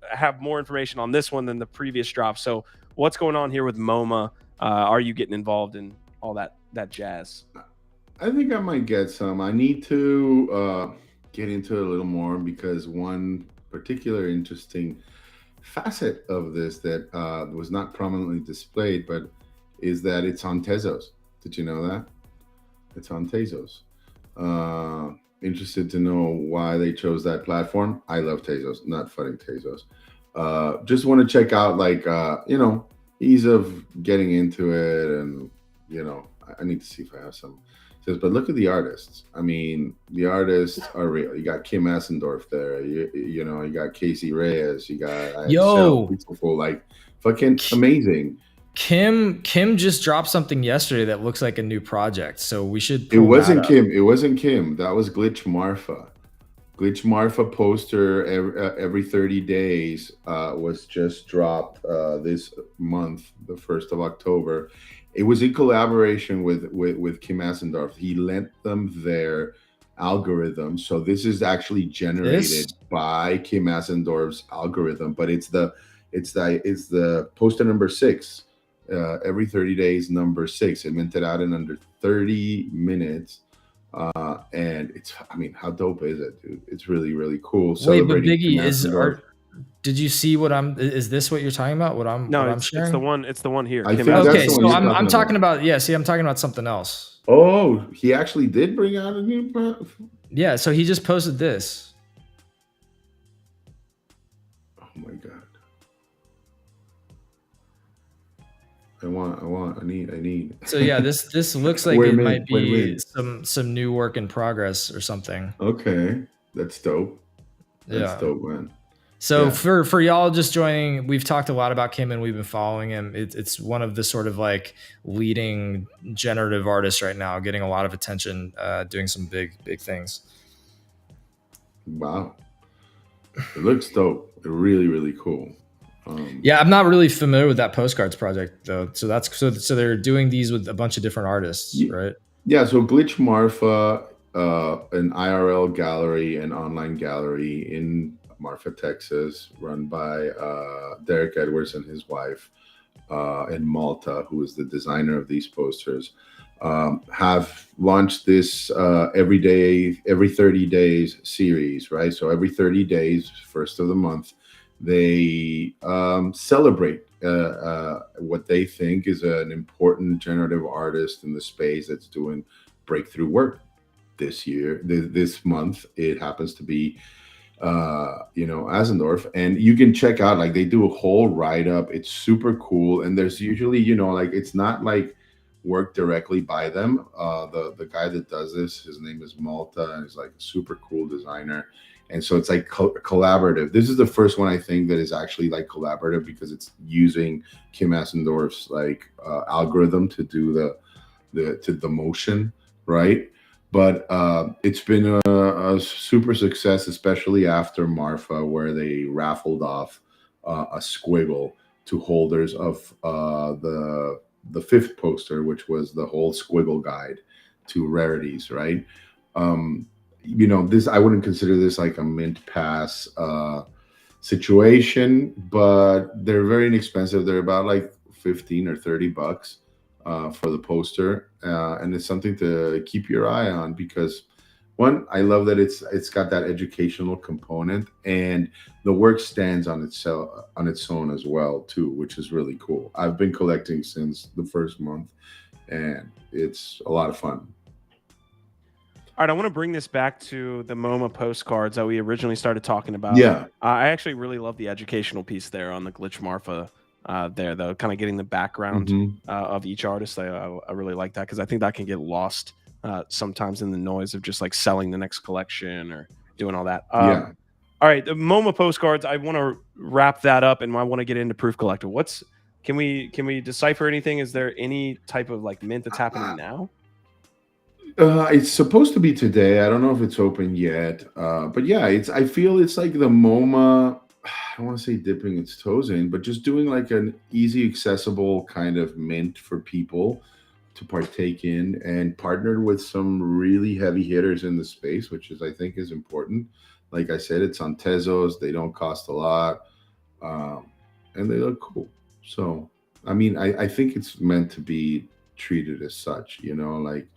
have more information on this one than the previous drop. So what's going on here with MoMA? Are you getting involved in all that jazz? I think I might get some. I need to get into it a little more because one particular interesting facet of this that was not prominently displayed, but is that it's on Tezos. Did you know that? It's on Tezos. Interested to know why they chose that platform. I love Tezos, not funny Tezos. Just want to check out, like, ease of getting into it, and I need to see if I have some. But look at the artists. I mean, the artists are real. You got Kim Asendorf there. You got Casey Reyes. You got beautiful, like, fucking amazing. Kim just dropped something yesterday that looks like a new project. So we should. It wasn't Kim. It wasn't Kim. That was Glitch Marfa. Glitch Marfa poster every 30 days was just dropped this month, the 1st of October. It was in collaboration with Kim Asendorf. He lent them their algorithm. So this is actually generated by Kim Asendorf's algorithm, but it's the poster number 6. Every 30 days, number 6. It minted out in under 30 minutes. And it's, I mean, how dope is it, dude? It's really, really cool. Wait, but Biggie, did you see what is this what you're talking about? What I'm sharing? It's the one here. I think that's okay, the one so you're I'm talking about, I'm talking about something else. Oh, he actually did bring out a new. Yeah, so he just posted this. Oh my god. I need. So yeah, this looks like it might be some new work in progress or something. Okay, that's dope. That's dope, man. So for y'all just joining, we've talked a lot about Kim and we've been following him. It's one of the sort of like leading generative artists right now, getting a lot of attention, doing some big things. Wow, it looks dope. Really, really cool. Yeah, I'm not really familiar with that postcards project though. So so they're doing these with a bunch of different artists, right? Yeah. So Glitch Marfa, an IRL gallery, an online gallery in Marfa, Texas, run by Derek Edwards and his wife in Malta, who is the designer of these posters, have launched this every 30 days series, right? So every 30 days, first of the month, they celebrate what they think is an important generative artist in the space that's doing breakthrough work this year. This month, it happens to be Asendorf, and you can check out, like, they do a whole write-up. It's super cool, and there's usually, like, it's not like work directly by them. The guy that does this, his name is Malta, and he's like a super cool designer. And so it's like collaborative. This is the first one I think that is actually like collaborative, because it's using Kim Asendorf's like algorithm to do the motion, right? But it's been a super success, especially after Marfa, where they raffled off a squiggle to holders of the 5th poster, which was the whole squiggle guide to rarities, right? This, I wouldn't consider this like a mint pass situation, but they're very inexpensive. They're about like $15 or $30 for the poster, and it's something to keep your eye on, because one, I love that it's got that educational component, and the work stands on its own as well too, which is really cool. I've been collecting since the first month, and it's a lot of fun. All right, I want to bring this back to the MoMA postcards that we originally started talking about. Yeah. I actually really love the educational piece there on the Glitch Marfa there, though, kind of getting the background of each artist. I really like that, because I think that can get lost sometimes in the noise of just like selling the next collection or doing all that. Yeah. All right, the MoMA postcards, I want to wrap that up, and I want to get into Proof Collector. Can we decipher anything? Is there any type of like mint that's happening now? It's supposed to be today. I don't know if it's open yet. But yeah, I feel it's like the MoMA, I don't want to say dipping its toes in, but just doing like an easy, accessible kind of mint for people to partake in, and partnered with some really heavy hitters in the space, which I think is important. Like I said, it's on Tezos. They don't cost a lot, and they look cool. So, I mean, I think it's meant to be treated as such, like,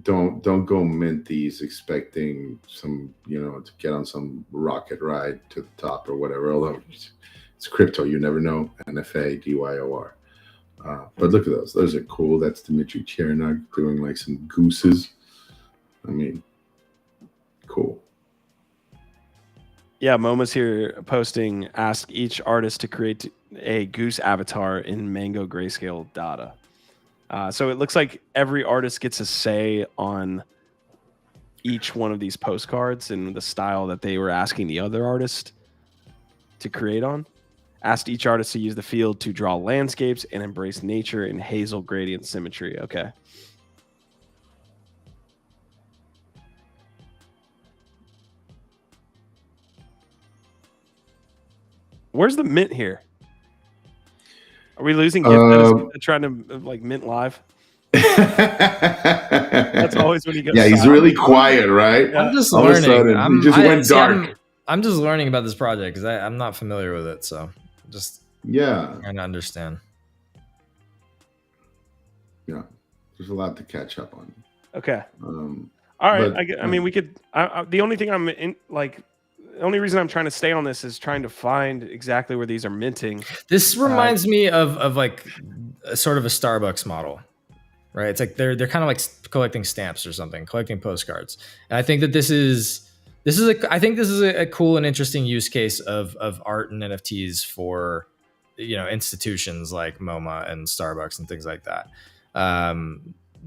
don't go mint these expecting some, to get on some rocket ride to the top or whatever. Although it's crypto, you never know. NFA, DYOR. But look at those. Those are cool. That's Dmitry Chernuk doing like some gooses. I mean, cool. Yeah, MoMA's here posting, ask each artist to create a goose avatar in Mango Grayscale data. So it looks like every artist gets a say on each one of these postcards and the style that they were asking the other artist to create on. Asked each artist to use the field to draw landscapes and embrace nature in hazel gradient symmetry. Okay. Where's the mint here? Are we losing gift trying to like mint live? That's always when he goes. Yeah, he's really quiet, right? I'm just All learning. of a sudden, he just went dark. I'm just learning about this project because I'm not familiar with it, so just trying to understand. Yeah, there's a lot to catch up on. Okay. All right. But, I mean, we could. The only thing I'm in, like, the only reason I'm trying to stay on this is trying to find exactly where these are minting. This reminds me of like a sort of a Starbucks model, right? It's like they're kind of like collecting stamps or something, collecting postcards. And I think that this is a cool and interesting use case of art and NFTs for, you know, institutions like MoMA and Starbucks and things like that.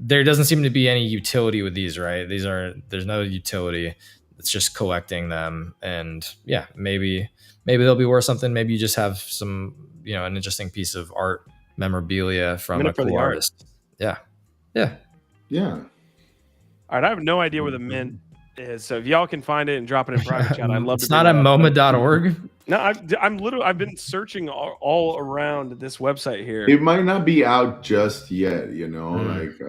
There doesn't seem to be any utility with these, right? There's no utility. It's just collecting them, and yeah, maybe they'll be worth something. Maybe you just have some, you know, an interesting piece of art memorabilia from a cool artist. Yeah. All right, I have no idea where the mint is, so if y'all can find it and drop it in private chat, I'd love to. It's not at MoMA.org. No, I've been searching all around this website here. It might not be out just yet, you know. Like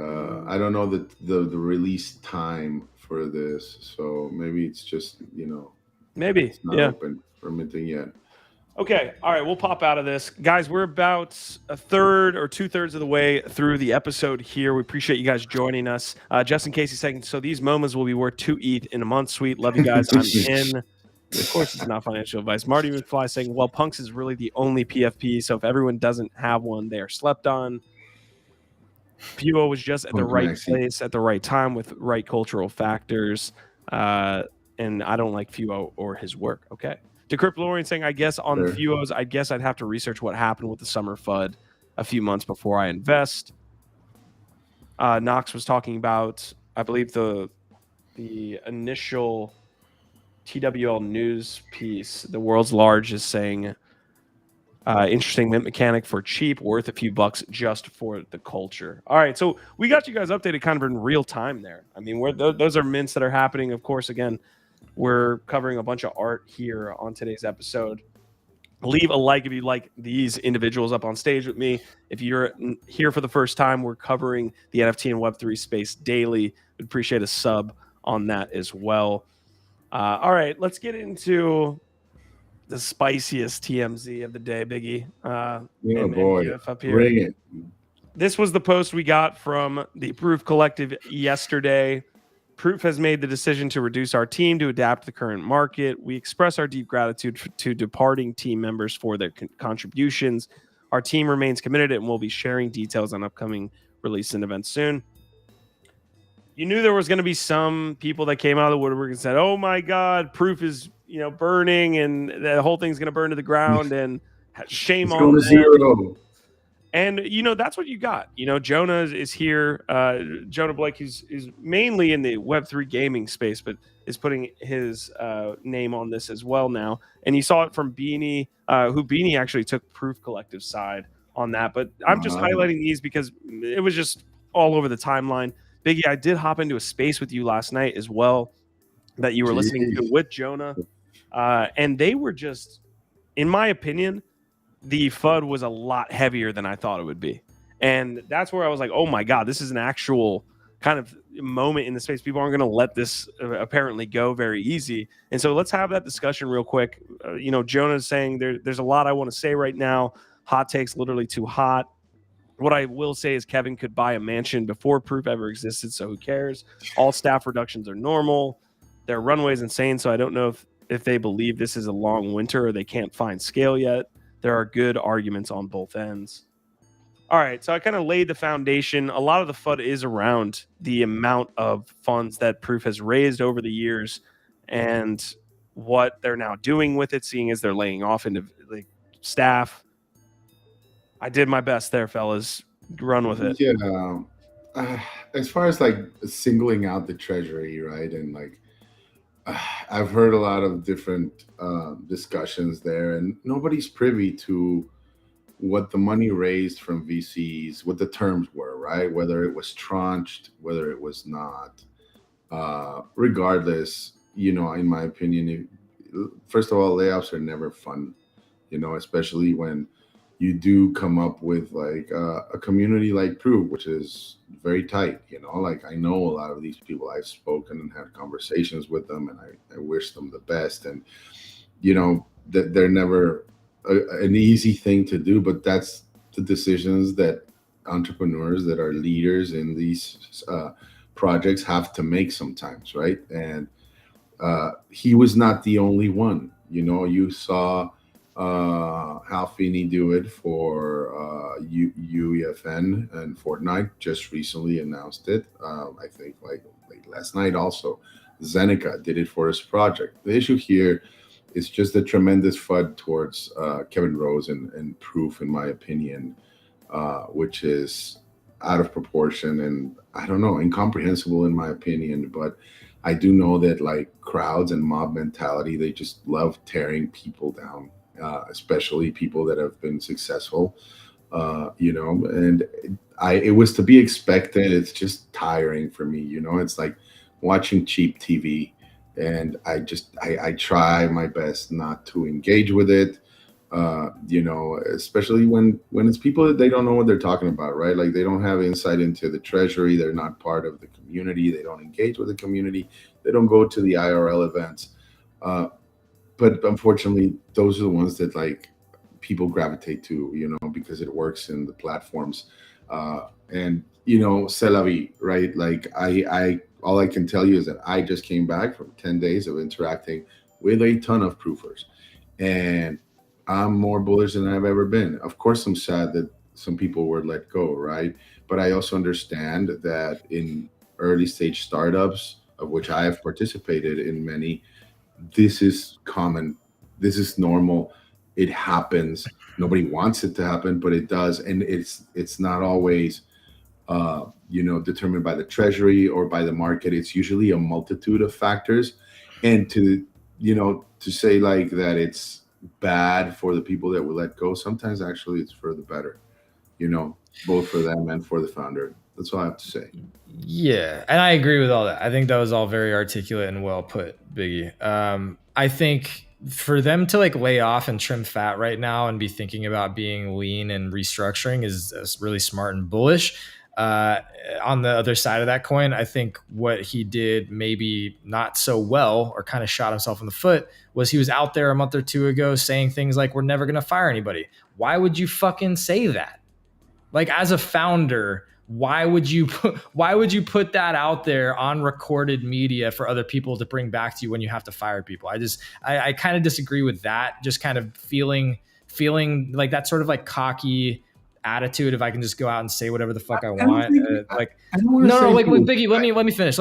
I don't know the release time for this, so maybe it's just, you know, it's not open for minting yet. Okay, all right, we'll pop out of this, guys. We're about a third or 2/3 of the way through the episode here. We appreciate you guys joining us. Justin Casey saying, so these MoMAs will be worth 2 ETH in a month. Sweet, love you guys. I'm in. Of course, it's not financial advice. Marty McFly saying, well, Punks is really the only PFP, so if everyone doesn't have one, they are slept on. Fewo was just at the right place at the right time with right cultural factors. And I don't like Fewo or his work. Okay. Decrypt Lorian saying, I guess on the Fewos, I guess I'd have to research what happened with the summer FUD a few months before I invest. Knox was talking about, I believe, the initial TWL news piece, the world's largest, saying interesting mint mechanic for cheap, worth a few bucks just for the culture. All right, so we got you guys updated kind of in real time there. I mean, those are mints that are happening. Of course, again, we're covering a bunch of art here on today's episode. Leave a like if you like these individuals up on stage with me. If you're here for the first time, we're covering the NFT and Web3 space daily. We'd appreciate a sub on that as well. All right, let's get into the spiciest TMZ of the day, Biggie. Boy, up here. Bring it. This was the post we got from the Proof Collective yesterday. Proof has made the decision to reduce our team to adapt to the current market. We express our deep gratitude to departing team members for their contributions. Our team remains committed and will be sharing details on upcoming release and events soon. You knew there was going to be some people that came out of the woodwork and said, oh my God, Proof is, you know, burning and the whole thing's going to burn to the ground and shame on them. Zero. And, you know, that's what you got. You know, Jonah is here. Jonah Blake is mainly in the Web3 gaming space, but is putting his name on this as well now. And you saw it from Beanie, who Beanie actually took Proof Collective side on that. But I'm just highlighting these because it was just all over the timeline. Biggie, I did hop into a space with you last night as well that you were listening to with Jonah. And they were just, in my opinion, the FUD was a lot heavier than I thought it would be. And that's where I was like, oh my God, this is an actual kind of moment in the space. People aren't going to let this apparently go very easy. And so let's have that discussion real quick. You know, Jonah's saying there's a lot I want to say right now. Hot takes, literally too hot. What I will say is Kevin could buy a mansion before Proof ever existed, so who cares? All staff reductions are normal. Their runway is insane, so I don't know if they believe this is a long winter or they can't find scale yet. There are good arguments on both ends. All right, so I kind of laid the foundation. A lot of the FUD is around the amount of funds that Proof has raised over the years and what they're now doing with it, seeing as they're laying off into like staff. I did my best there, fellas. Run with it. Yeah. As far as like singling out the treasury, right? And like, I've heard a lot of different discussions there, and nobody's privy to what the money raised from VCs, what the terms were, right? Whether it was tranched, whether it was not. Regardless, you know, in my opinion, first of all, layoffs are never fun, you know, especially when you do come up with like a community like Proof, which is very tight. Like I know a lot of these people. I've spoken and had conversations with them, and I wish them the best. And that they're never an easy thing to do, but that's the decisions that entrepreneurs that are leaders in these projects have to make sometimes, right? And he was not the only one. You saw Hal Feeney do it for UEFN, and Fortnite just recently announced it. I think like last night also. Zeneca did it for his project. The issue here is just a tremendous FUD towards Kevin Rose and Proof, in my opinion, which is out of proportion and I don't know, incomprehensible in my opinion. But I do know that like crowds and mob mentality, they just love tearing people down. Especially people that have been successful, and it was to be expected. It's just tiring for me, It's like watching cheap TV, and I try my best not to engage with it, especially when it's people that they don't know what they're talking about, right? Like they don't have insight into the treasury, they're not part of the community, they don't engage with the community, they don't go to the IRL events. But unfortunately, those are the ones that like people gravitate to, because it works in the platforms. And c'est la vie, right? Like I all I can tell you is that I just came back from 10 days of interacting with a ton of proofers, and I'm more bullish than I've ever been. Of course, I'm sad that some people were let go, right? But I also understand that in early stage startups, of which I have participated in many, this is common. This is normal. It happens. Nobody wants it to happen, but it does. And it's not always, determined by the treasury or by the market. It's usually a multitude of factors. And to say like that it's bad for the people that were let go, sometimes actually it's for the better, both for them and for the founder. That's all I have to say. Yeah, and I agree with all that. I think that was all very articulate and well put, Biggie. I think for them to like lay off and trim fat right now and be thinking about being lean and restructuring is really smart and bullish. On the other side of that coin, I think what he did maybe not so well or kind of shot himself in the foot was he was out there a month or two ago saying things like, we're never going to fire anybody. Why would you fucking say that? Like as a founder, why would you put that out there on recorded media for other people to bring back to you when you have to fire people? I kind of disagree with that. Just kind of feeling like that sort of like cocky attitude. If I can just go out and say whatever the fuck I want, Biggie, let me finish.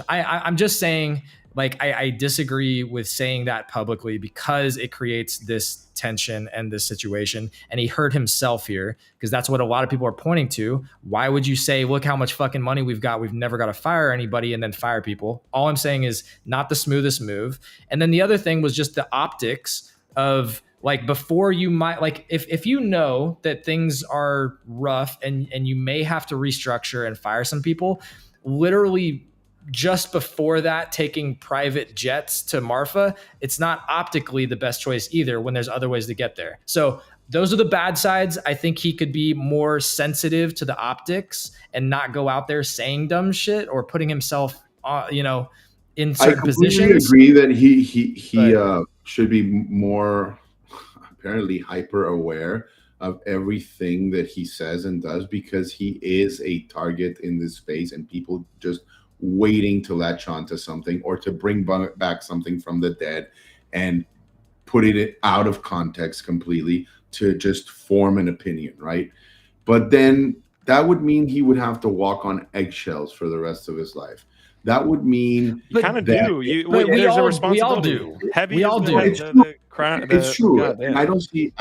I'm just saying, like, I disagree with saying that publicly because it creates this tension and this situation. And he hurt himself here because that's what a lot of people are pointing to. Why would you say, look how much fucking money we've got, we've never got to fire anybody and then fire people? All I'm saying is not the smoothest move. And then the other thing was just the optics of like, before you might, like, if you know that things are rough and you may have to restructure and fire some people, literally just before that, taking private jets to Marfa, it's not optically the best choice either when there's other ways to get there. So those are the bad sides. I think he could be more sensitive to the optics and not go out there saying dumb shit or putting himself, in certain positions. I agree that he should be more apparently hyper aware of everything that he says and does, because he is a target in this space and people just waiting to latch on to something or to bring back something from the dead and put it out of context completely to just form an opinion, right? But then that would mean he would have to walk on eggshells for the rest of his life. That would mean you kind of do. We all do. We all do. It's true. And I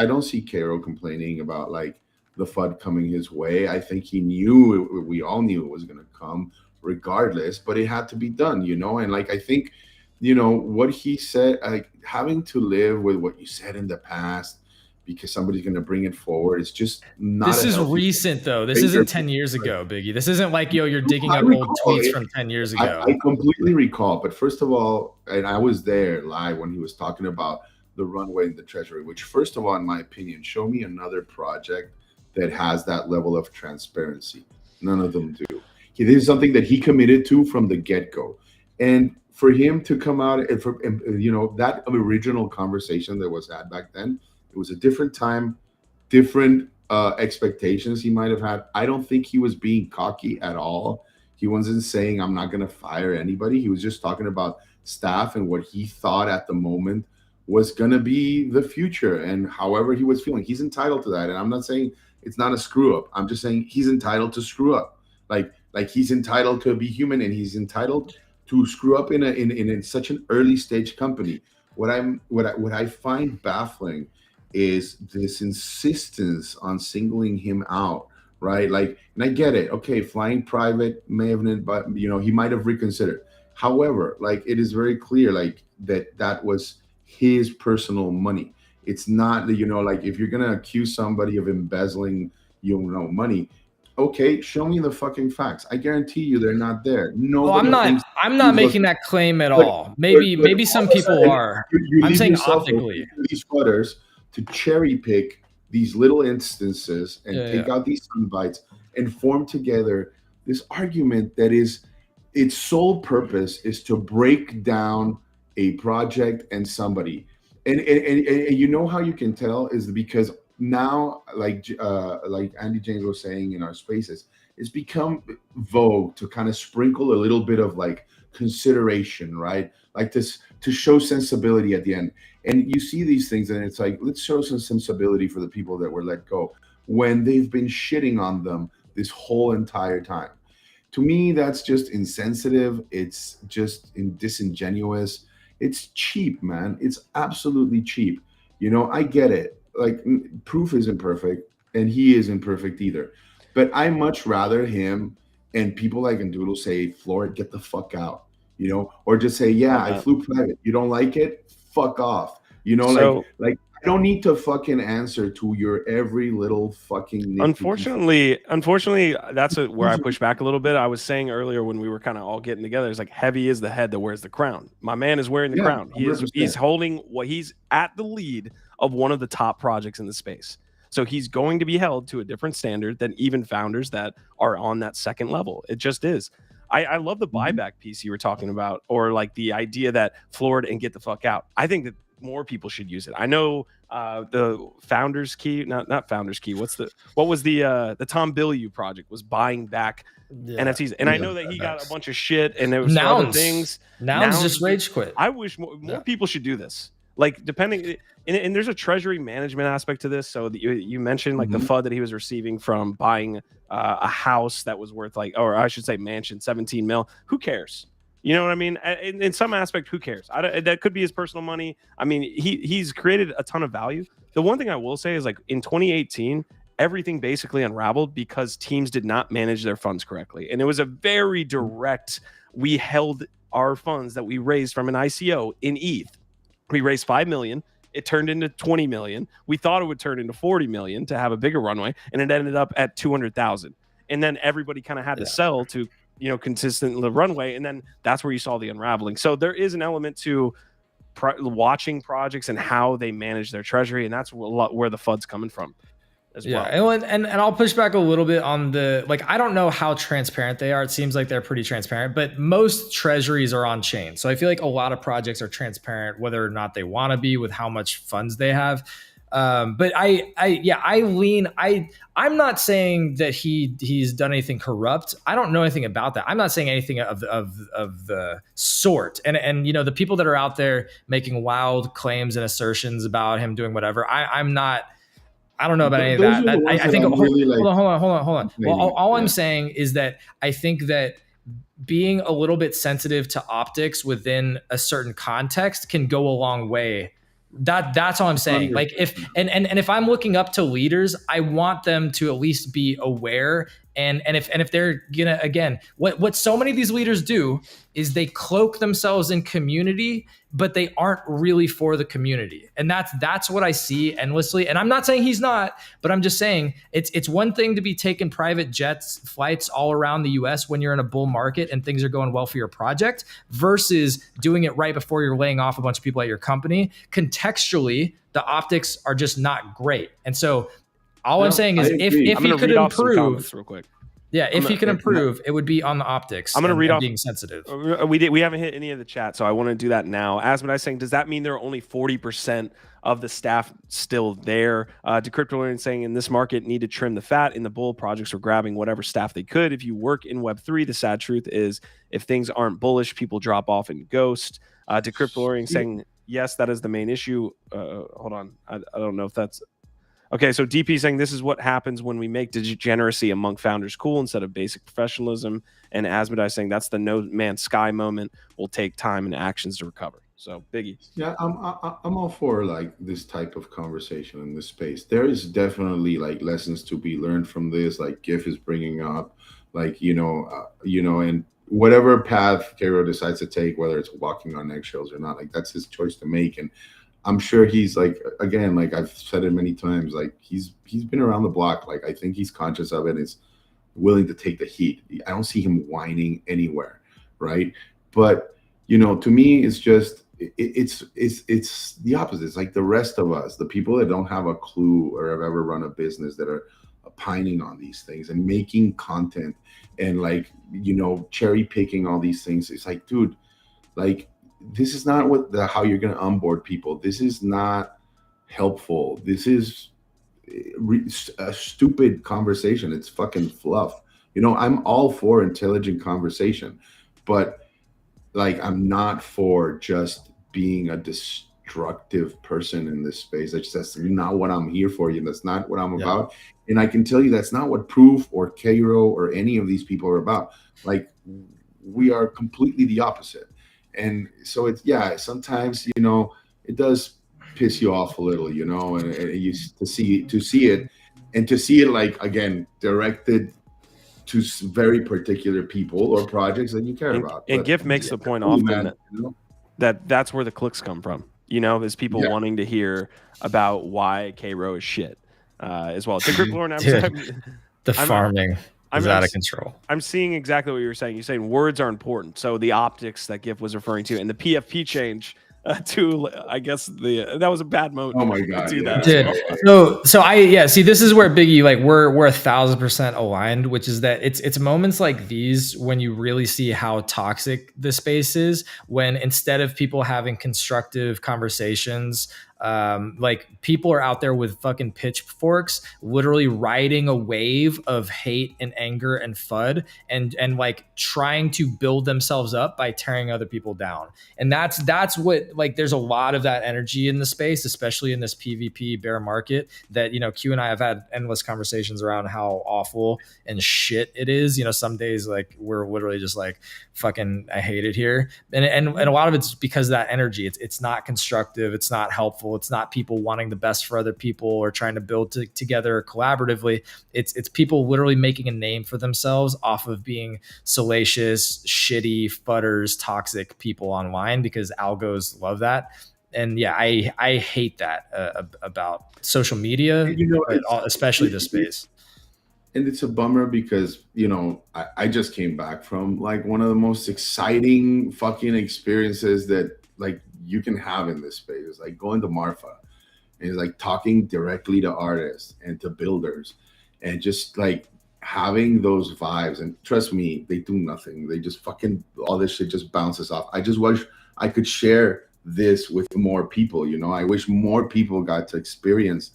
don't see Caro complaining about like the FUD coming his way. I think he knew, we all knew it was going to come regardless, but it had to be done, and like I think what he said, like having to live with what you said in the past because somebody's going to bring it forward, it's just not. This is recent though. This isn't 10 years ago, Biggie. This isn't like you're digging up old tweets from 10 years ago. I completely recall, but first of all, and I was there live when he was talking about the runway and the treasury, which first of all, in my opinion, show me another project that has that level of transparency. None of them do. This is something that he committed to from the get-go. And for him to come out and that original conversation that was had back then, it was a different time, different expectations he might have had. I don't think he was being cocky at all. He wasn't saying, I'm not going to fire anybody. He was just talking about staff and what he thought at the moment was going to be the future and however he was feeling. He's entitled to that. And I'm not saying it's not a screw up. I'm just saying he's entitled to screw up. Like he's entitled to be human, and he's entitled to screw up in such an early stage company. What I find baffling is this insistence on singling him out, right? Like, and I get it. Okay, flying private may have been, but he might have reconsidered. However, like, it is very clear, like, that was his personal money. It's not, like, if you're gonna accuse somebody of embezzling, money, okay, show me the fucking facts. I guarantee you they're not there. No, I'm not making that claim at all. Maybe some people are. I'm saying optically. These photos to cherry pick these little instances and take out these sound bites and form together this argument that is, its sole purpose is to break down a project and somebody. And you know how you can tell is because now, like Andy James was saying in our spaces, it's become vogue to kind of sprinkle a little bit of like consideration, right? Like this, to show sensibility at the end. And you see these things and it's like, let's show some sensibility for the people that were let go when they've been shitting on them this whole entire time. To me, that's just insensitive. It's just disingenuous. It's cheap, man. It's absolutely cheap. I get it. Like, proof isn't perfect, and he isn't perfect either. But I much rather him and people like Ndoodle say, Floyd, get the fuck out, or just say, yeah, I flew private. You don't like it? Fuck off. Like I don't need to fucking answer to your every little fucking. Unfortunately, that's where I push back a little bit. I was saying earlier when we were kind of all getting together, it's like heavy is the head that wears the crown. My man is wearing the crown. He's holding he's at the lead of one of the top projects in the space. So he's going to be held to a different standard than even founders that are on that second level. It just is. I love the buyback piece you were talking about, or like the idea that floored and get the fuck out. I think that more people should use it. I know the founders key, not founders key. What was the Tom Bilyeu project was buying back NFTs, and I know that he got a bunch of shit, and there was other things. Nouns just rage quit. I wish more people should do this. Like, depending, and there's a treasury management aspect to this. So you mentioned like the FUD that he was receiving from buying a house that was worth or I should say mansion, 17 mil. Who cares? You know what I mean? In some aspect, who cares? That could be his personal money. I mean, he's created a ton of value. The one thing I will say is, like, in 2018, everything basically unraveled because teams did not manage their funds correctly. And it was a very direct, we held our funds that we raised from an ICO in ETH. We raised 5 million. It turned into 20 million. We thought it would turn into 40 million to have a bigger runway, and it ended up at 200,000. And then everybody kind of had to sell to, consistent runway, and then that's where you saw the unraveling. So there is an element to watching projects and how they manage their treasury, and that's where the FUD's coming from as well. And I'll push back a little bit on I don't know how transparent they are. It seems like they're pretty transparent, but most treasuries are on chain. So I feel like a lot of projects are transparent, whether or not they want to be, with how much funds they have. But I'm not saying that he's done anything corrupt. I don't know anything about that. I'm not saying anything of the sort. And the people that are out there making wild claims and assertions about him doing whatever, I don't know about any of that. I think hold on. Well, all I'm saying is that I think that being a little bit sensitive to optics within a certain context can go a long way. That's all I'm saying. 100%. Like, if I'm looking up to leaders, I want them to at least be aware And if they're gonna, again, what so many of these leaders do is they cloak themselves in community, but they aren't really for the community. And that's what I see endlessly. And I'm not saying he's not, but I'm just saying it's one thing to be taking private jets flights all around the US when you're in a bull market and things are going well for your project, versus doing it right before you're laying off a bunch of people at your company. Contextually, the optics are just not great. And so all I'm saying is if he could improve real quick. Yeah, if he can improve, it would be on the optics. I'm going to read off being sensitive. We haven't hit any of the chat, so I want to do that now. Asmodai saying, does that mean there are only 40% of the staff still there? Decryptor Learning saying, in this market, need to trim the fat. In the bull, projects are grabbing whatever staff they could. If you work in Web3, the sad truth is, if things aren't bullish, people drop off and ghost. Decryptor Learning saying, yes, that is the main issue. Hold on, I don't know if that's. Okay, so DP saying this is what happens when we make degeneracy among founders cool instead of basic professionalism. And Asmodai saying that's the no man's sky moment, will take time and actions to recover. So Biggie. Yeah, I'm all for like this type of conversation in this space. There is definitely like lessons to be learned from this. Like GIF is bringing up, like and whatever path Cairo decides to take, whether it's walking on eggshells or not, like that's his choice to make. And I'm sure he's like, again, like I've said it many times, like he's been around the block. Like I think he's conscious of it and is willing to take the heat. I don't see him whining anywhere, right? But to me, it's just it's the opposite. It's like the rest of us, the people that don't have a clue or have ever run a business, that are opining on these things and making content and like cherry picking all these things. It's like, dude, like, this is not how you're going to onboard people. This is not helpful. This is a stupid conversation. It's fucking fluff. I'm all for intelligent conversation, but like I'm not for just being a destructive person in this space. That's not what I'm here for. That's not what I'm about. And I can tell you that's not what Proof or Cairo or any of these people are about. Like, we are completely the opposite. And so it's, sometimes, it does piss you off a little, and you to see it like, again, directed to very particular people or projects that you care about. And GIF makes the point often that's where the clicks come from, is people wanting to hear about why Cairo is shit as well. The farming is out of control. I'm seeing exactly what you were saying. You're saying words are important. So the optics that GIF was referring to, and the PFP change to, I guess that was a bad moment. Oh my god, dude. See, this is where Biggie, like we're 1,000% aligned, which is that it's moments like these when you really see how toxic the space is. When instead of people having constructive conversations, like people are out there with fucking pitchforks, literally riding a wave of hate and anger and FUD, and like trying to build themselves up by tearing other people down. And that's what, like, there's a lot of that energy in the space, especially in this PvP bear market, that, Q and I have had endless conversations around how awful and shit it is. Some days, like, we're literally just like, fucking, I hate it here. And a lot of it's because of that energy. It's not constructive. It's not helpful. It's not people wanting the best for other people or trying to build together collaboratively. It's people literally making a name for themselves off of being salacious, shitty, fudders, toxic people online, because algos love that. And I hate that about social media, especially this space. And it's a bummer because, I just came back from like one of the most exciting fucking experiences that like you can have in this space. It's like going to Marfa and it's like talking directly to artists and to builders and just like having those vibes. And trust me, they do nothing. They just fucking, all this shit just bounces off. I just wish I could share this with more people. I wish more people got to experience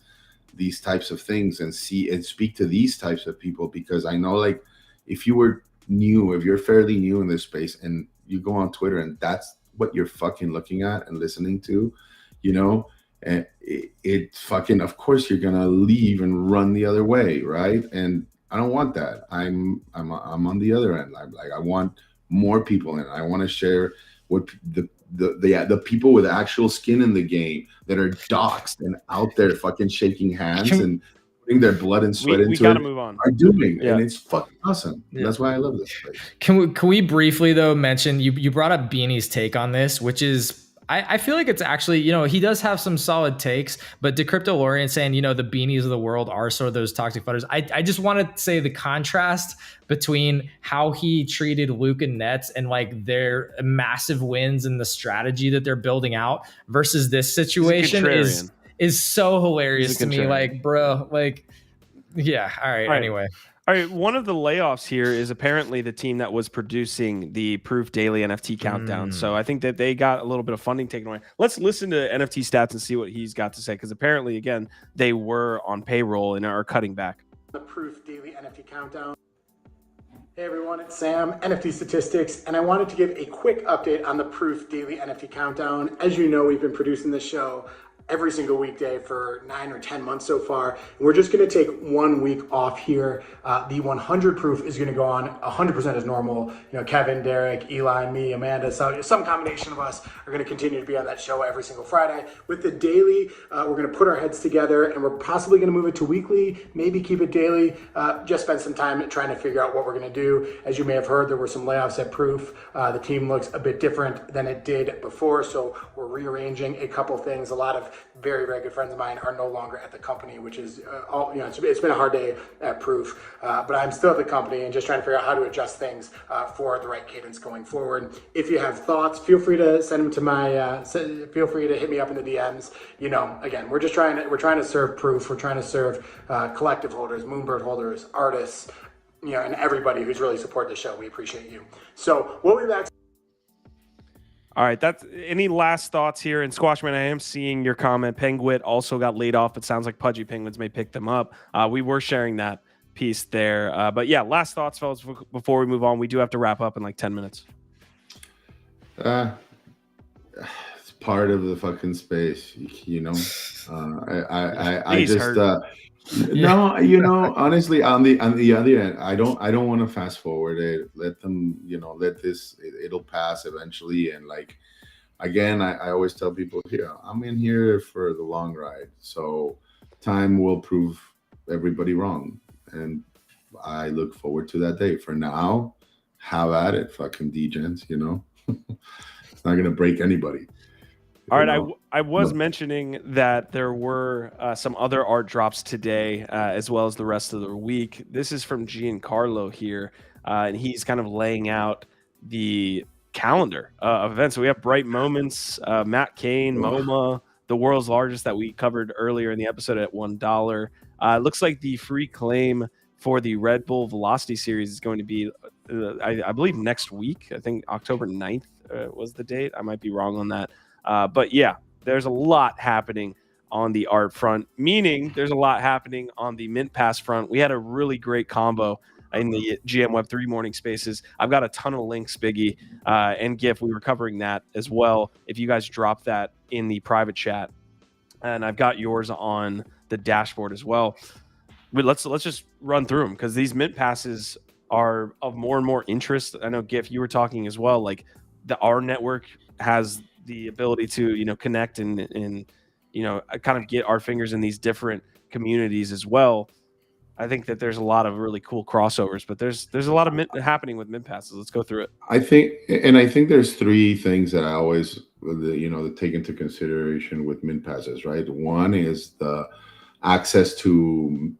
these types of things and see and speak to these types of people, because I know, like, if you're fairly new in this space and you go on Twitter and that's what you're fucking looking at and listening to, and it fucking, of course you're gonna leave and run the other way, right? And I don't want that. I'm on the other end. I want more people in. I want to share what the people with actual skin in the game that are doxxed and out there fucking shaking hands and putting their blood and sweat we into gotta it move on. are doing, and it's fucking awesome. Yeah. That's why I love this place. Can we briefly though mention you brought up Beanie's take on this, which is I feel like it's actually, he does have some solid takes, but Decryptolorian saying, the beanies of the world are sort of those toxic fighters. I just want to say the contrast between how he treated Luke and Nets and like their massive wins and the strategy that they're building out versus this situation is so hilarious to me. Like, bro, like, yeah. All right. Anyway. All right, one of the layoffs here is apparently the team that was producing the Proof Daily NFT Countdown. So I think that they got a little bit of funding taken away. Let's listen to NFT Stats and see what he's got to say, because apparently, again, they were on payroll and are cutting back. The Proof Daily NFT Countdown. Hey everyone, it's Sam, NFT Statistics, and I wanted to give a quick update on the Proof Daily NFT Countdown. As you know, we've been producing this show every single weekday for 9 or 10 months so far. And we're just gonna take 1 week off here. The 100 proof is gonna go on 100% as normal. Kevin, Derek, Elon, me, Amanda, so some combination of us are gonna continue to be on that show every single Friday. With the daily, we're gonna put our heads together and we're possibly gonna move it to weekly, maybe keep it daily, just spend some time trying to figure out what we're gonna do. As you may have heard, there were some layoffs at Proof. The team looks a bit different than it did before, so we're rearranging a couple things. A lot of very, very good friends of mine are no longer at the company, which is it's been a hard day at Proof, but I'm still at the company and just trying to figure out how to adjust things for the right cadence going forward. If you have thoughts, feel free to send them to my feel free to hit me up in the DMs. Again, we're trying to serve Proof. We're trying to serve collective holders, Moonbird holders, artists, and everybody who's really supported the show. We appreciate you. So we'll be back. All right, that's any last thoughts here? And Squashman, I am seeing your comment. Penguin also got laid off. It sounds like Pudgy Penguins may pick them up. We were sharing that piece there. But yeah, last thoughts, fellas, before we move on. We do have to wrap up in like 10 minutes. It's part of the fucking space, I just no, honestly, on the other end, I don't want to fast forward it. Let them, let this, it'll pass eventually. And like, again, I always tell people here, I'm in here for the long ride. So time will prove everybody wrong. And I look forward to that day. For now, have at it, fucking degens, It's not going to break anybody. All right, I was mentioning that there were some other art drops today, as well as the rest of the week. This is from Giancarlo here, and he's kind of laying out the calendar of events. So we have Bright Moments, Matt Cain, MoMA, the world's largest that we covered earlier in the episode at $1. It looks like the free claim for the Red Bull Velocity Series is going to be, I believe, next week. I think October 9th was the date. I might be wrong on that. But yeah, there's a lot happening on the art front, meaning there's a lot happening on the Mint Pass front. We had a really great combo in the GM Web3 morning spaces. I've got a ton of links, Biggie, and GIF. We were covering that as well. If you guys drop that in the private chat, and I've got yours on the dashboard as well. But let's just run through them, because these Mint Passes are of more and more interest. I know, GIF, you were talking as well. Like our network has the ability to connect and kind of get our fingers in these different communities as well. I think that there's a lot of really cool crossovers, but there's a lot of happening with Mint Passes. Let's go through it. I think there's three things that I always take into consideration with Mint Passes, right? One is the access to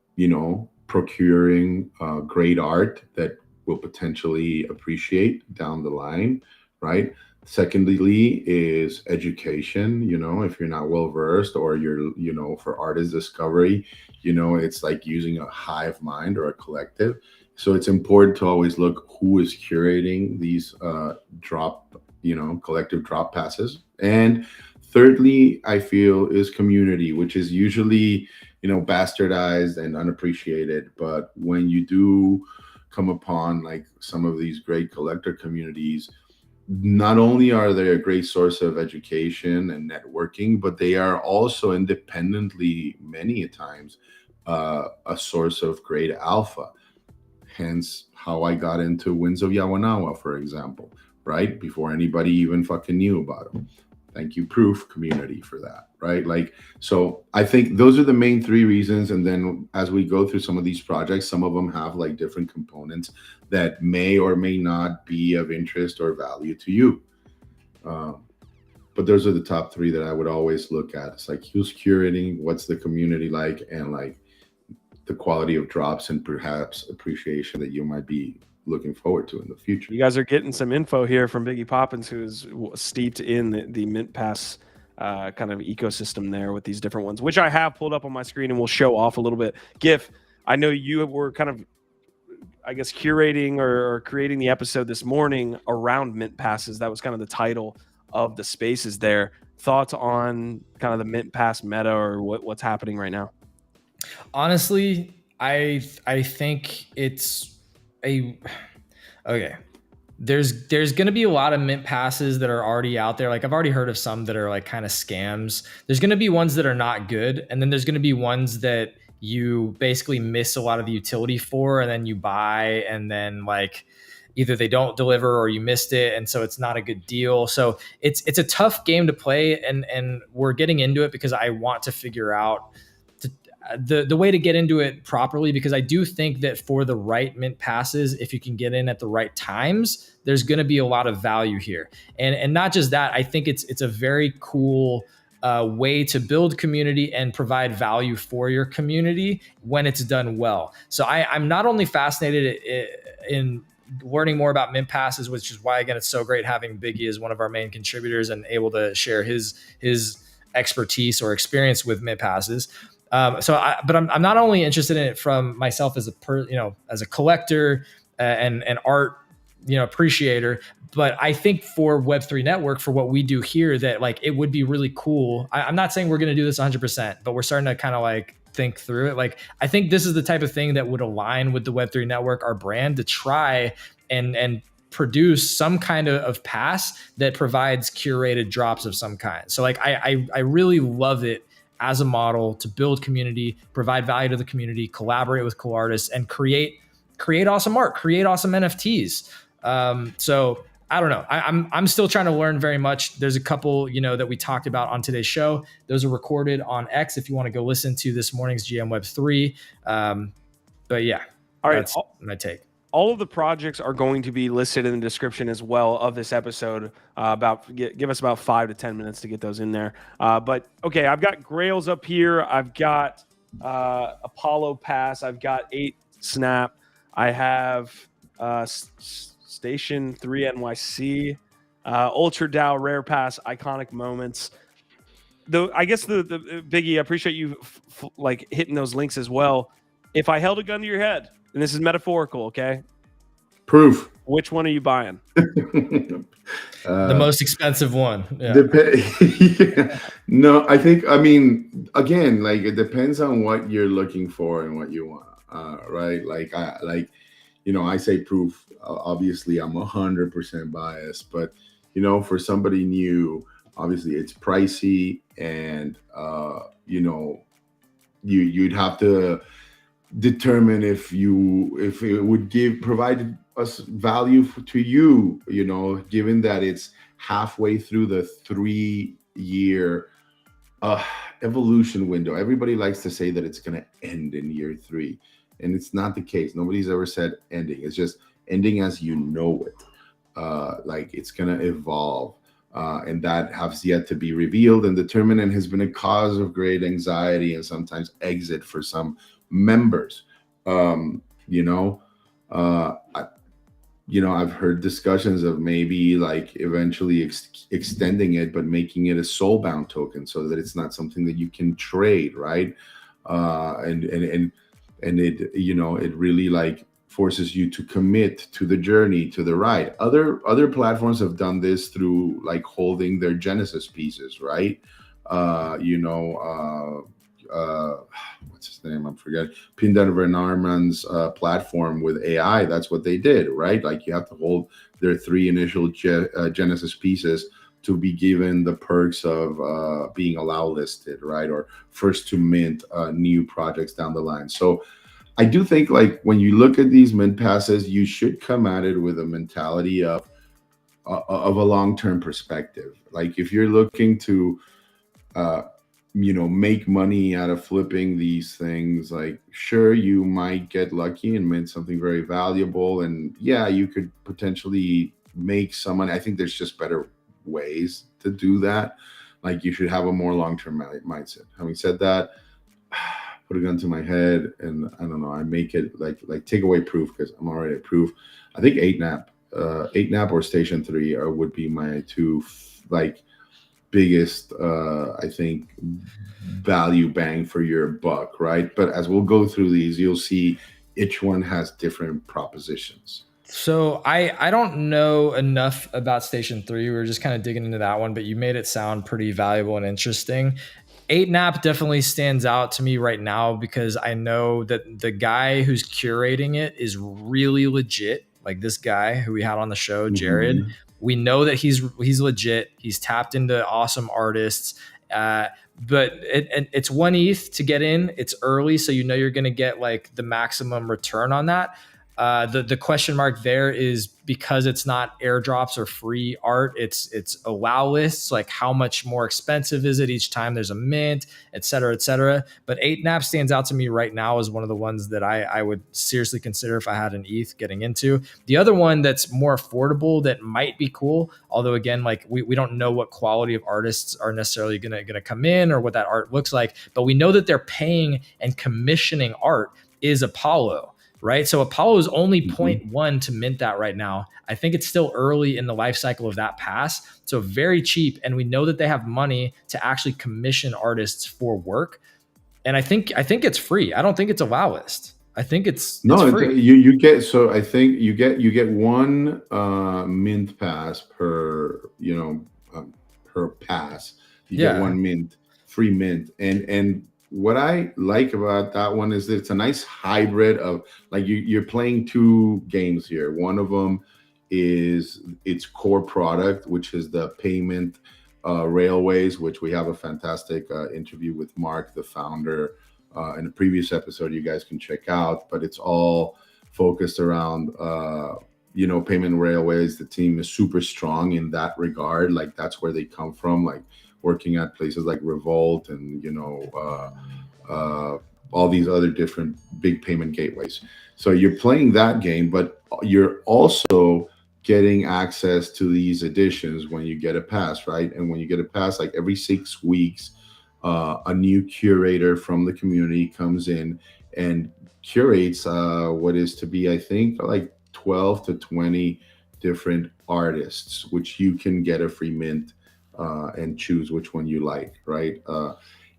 procuring great art that will potentially appreciate down the line, right? Secondly is education, if you're not well versed, or you're, for artist discovery, it's like using a hive mind or a collective. So it's important to always look who is curating these collective drop passes. And thirdly, I feel, is community, which is usually, bastardized and unappreciated. But when you do come upon like some of these great collector communities, not only are they a great source of education and networking, but they are also independently, many times, a source of great alpha. Hence how I got into Winds of Yawanawa, for example, right? Before anybody even fucking knew about them. thank you, Proof community for that, right? Like, so I think those are the main 3 reasons. And then as we go through some of these projects, some of them have like different components that may or may not be of interest or value to you. But those are the top 3 that I would always look at. It's like, who's curating, what's the community like, and like the quality of drops and perhaps appreciation that you might be looking forward to in the future. You guys are getting some info here from Biggie Poppins, who's steeped in the Mint Pass kind of ecosystem there with these different ones, which I have pulled up on my screen and we'll show off a little bit. GIF, I know you were kind of, I guess, curating or creating the episode this morning around Mint Passes. That was kind of the title of the spaces there. Thoughts on kind of the Mint Pass meta or what's happening right now? Honestly, I think it's okay. There's going to be a lot of Mint Passes that are already out there. Like, I've already heard of some that are like kind of scams. There's going to be ones that are not good, and then there's going to be ones that you basically miss a lot of the utility for, and then you buy, and then like either they don't deliver or you missed it, and so it's not a good deal. So it's a tough game to play, and we're getting into it because I want to figure out the way to get into it properly, because I do think that for the right Mint Passes, if you can get in at the right times, there's going to be a lot of value here. And not just that, I think it's a very cool way to build community and provide value for your community when it's done well. So I'm not only fascinated in learning more about Mint Passes, which is why, again, it's so great having Biggie as one of our main contributors and able to share his expertise or experience with Mint Passes. But I'm not only interested in it from myself as a collector and art, appreciator, but I think for Web3 Network, for what we do here, that like it would be really cool. I'm not saying we're going to do this 100%, but we're starting to kind of like think through it. Like, I think this is the type of thing that would align with the Web3 Network, our brand, to try and produce some kind of pass that provides curated drops of some kind. So like, I really love it as a model to build community, provide value to the community, collaborate with cool artists, and create awesome art, create awesome NFTs. So I don't know. I'm still trying to learn very much. There's a couple, that we talked about on today's show. Those are recorded on X if you want to go listen to this morning's GM Web 3. But yeah, all right, that's my take. All of the projects are going to be listed in the description as well of this episode. Give us about 5 to 10 minutes to get those in there. But okay, I've got Grails up here. I've got Apollo Pass. I've got 8 Snap. I have Station 3 NYC, Ultra DAO Rare Pass, Iconic Moments. I guess the Biggie, I appreciate you like hitting those links as well. If I held a gun to your head, and this is metaphorical, okay? Proof. Which one are you buying? The most expensive one. Yeah. Yeah. No, I mean, again, like it depends on what you're looking for and what you want, right? I say Proof. Obviously, I'm 100% biased, but for somebody new, obviously it's pricey, and you'd have to determine if it would provide us value to you, given that it's halfway through the 3-year evolution window. Everybody likes to say that it's going to end in year 3, and it's not the case. Nobody's ever said ending. It's just ending as you know it. Like it's going to evolve, and that has yet to be revealed and determined, and has been a cause of great anxiety and sometimes exit for some members. I've heard discussions of maybe like eventually extending it, but making it a soulbound token so that it's not something that you can trade, right? And it it really like forces you to commit to the journey, to the ride. Other platforms have done this through like holding their Genesis pieces, right? What's his name? I'm forgetting. Pindan Narman's platform with AI. That's what they did, right? Like you have to hold their 3 initial Genesis pieces to be given the perks of being allow listed, right? Or first to mint new projects down the line. So I do think like when you look at these Mint Passes, you should come at it with a mentality of of a long-term perspective. Like if you're looking to make money out of flipping these things, like sure, you might get lucky and mint something very valuable, and yeah, you could potentially make some money. I think there's just better ways to do that. Like you should have a more long-term mindset. Having said that, put a gun to my head and I don't know, I make it like take away proof because I'm already at proof. I think 8NAP or Station 3 would be my two biggest I think value bang for your buck, right? But as we'll go through these, you'll see each one has different propositions. So I don't know enough about Station 3. We were just kind of digging into that one, but you made it sound pretty valuable and interesting. 8NAP definitely stands out to me right now because I know that the guy who's curating it is really legit. Like this guy who we had on the show, Jared, we know that he's legit. He's tapped into awesome artists. But it's 1 ETH to get in. It's early, so you're going to get like the maximum return on that. The question mark there is because it's not airdrops or free art, it's allow lists. Like how much more expensive is it each time there's a mint, et cetera, et cetera. But 8NAP stands out to me right now as one of the ones that I would seriously consider if I had an ETH getting into. The other one that's more affordable that might be cool, although again, like we don't know what quality of artists are necessarily gonna come in or what that art looks like, but we know that they're paying and commissioning art is Apollo. Right. So Apollo is only 0.1 to mint that right now. I think it's still early in the life cycle of that pass. So very cheap. And we know that they have money to actually commission artists for work. And I think it's free. I don't think it's a WoW list. I think it's free. You get, so I think you get one mint pass per pass. You get one mint, free mint. And what I like about that one is that it's a nice hybrid of like you're playing two games here. One of them is its core product, which is the payment railways, which we have a fantastic interview with Mark, the founder, in a previous episode you guys can check out. But it's all focused around payment railways. The team is super strong in that regard. Like that's where they come from. Like working at places like Revolt and all these other different big payment gateways. So you're playing that game, but you're also getting access to these editions when you get a pass, right? And when you get a pass, like every 6 weeks, a new curator from the community comes in and curates what is to be, I think, like 12 to 20 different artists, which you can get a free mint and choose which one you like, right?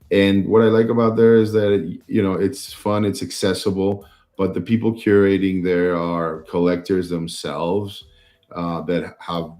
And what I like about there is that, it's fun, it's accessible, but the people curating there are collectors themselves that have,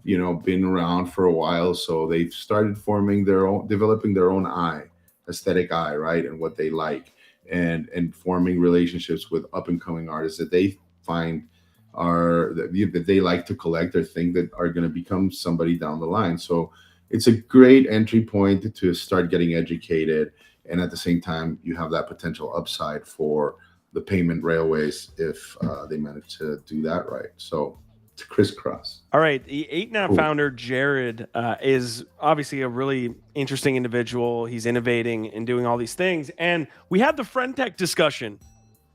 been around for a while. So they've started developing their own aesthetic eye, right? And what they like and forming relationships with up and coming artists that they find that they like to collect or think that are going to become somebody down the line. So it's a great entry point to start getting educated. And at the same time, you have that potential upside for the payment railways if they manage to do that right. So it's crisscross. All right. The 8NAP founder, Jared, is obviously a really interesting individual. He's innovating and doing all these things. And we had the Friend Tech discussion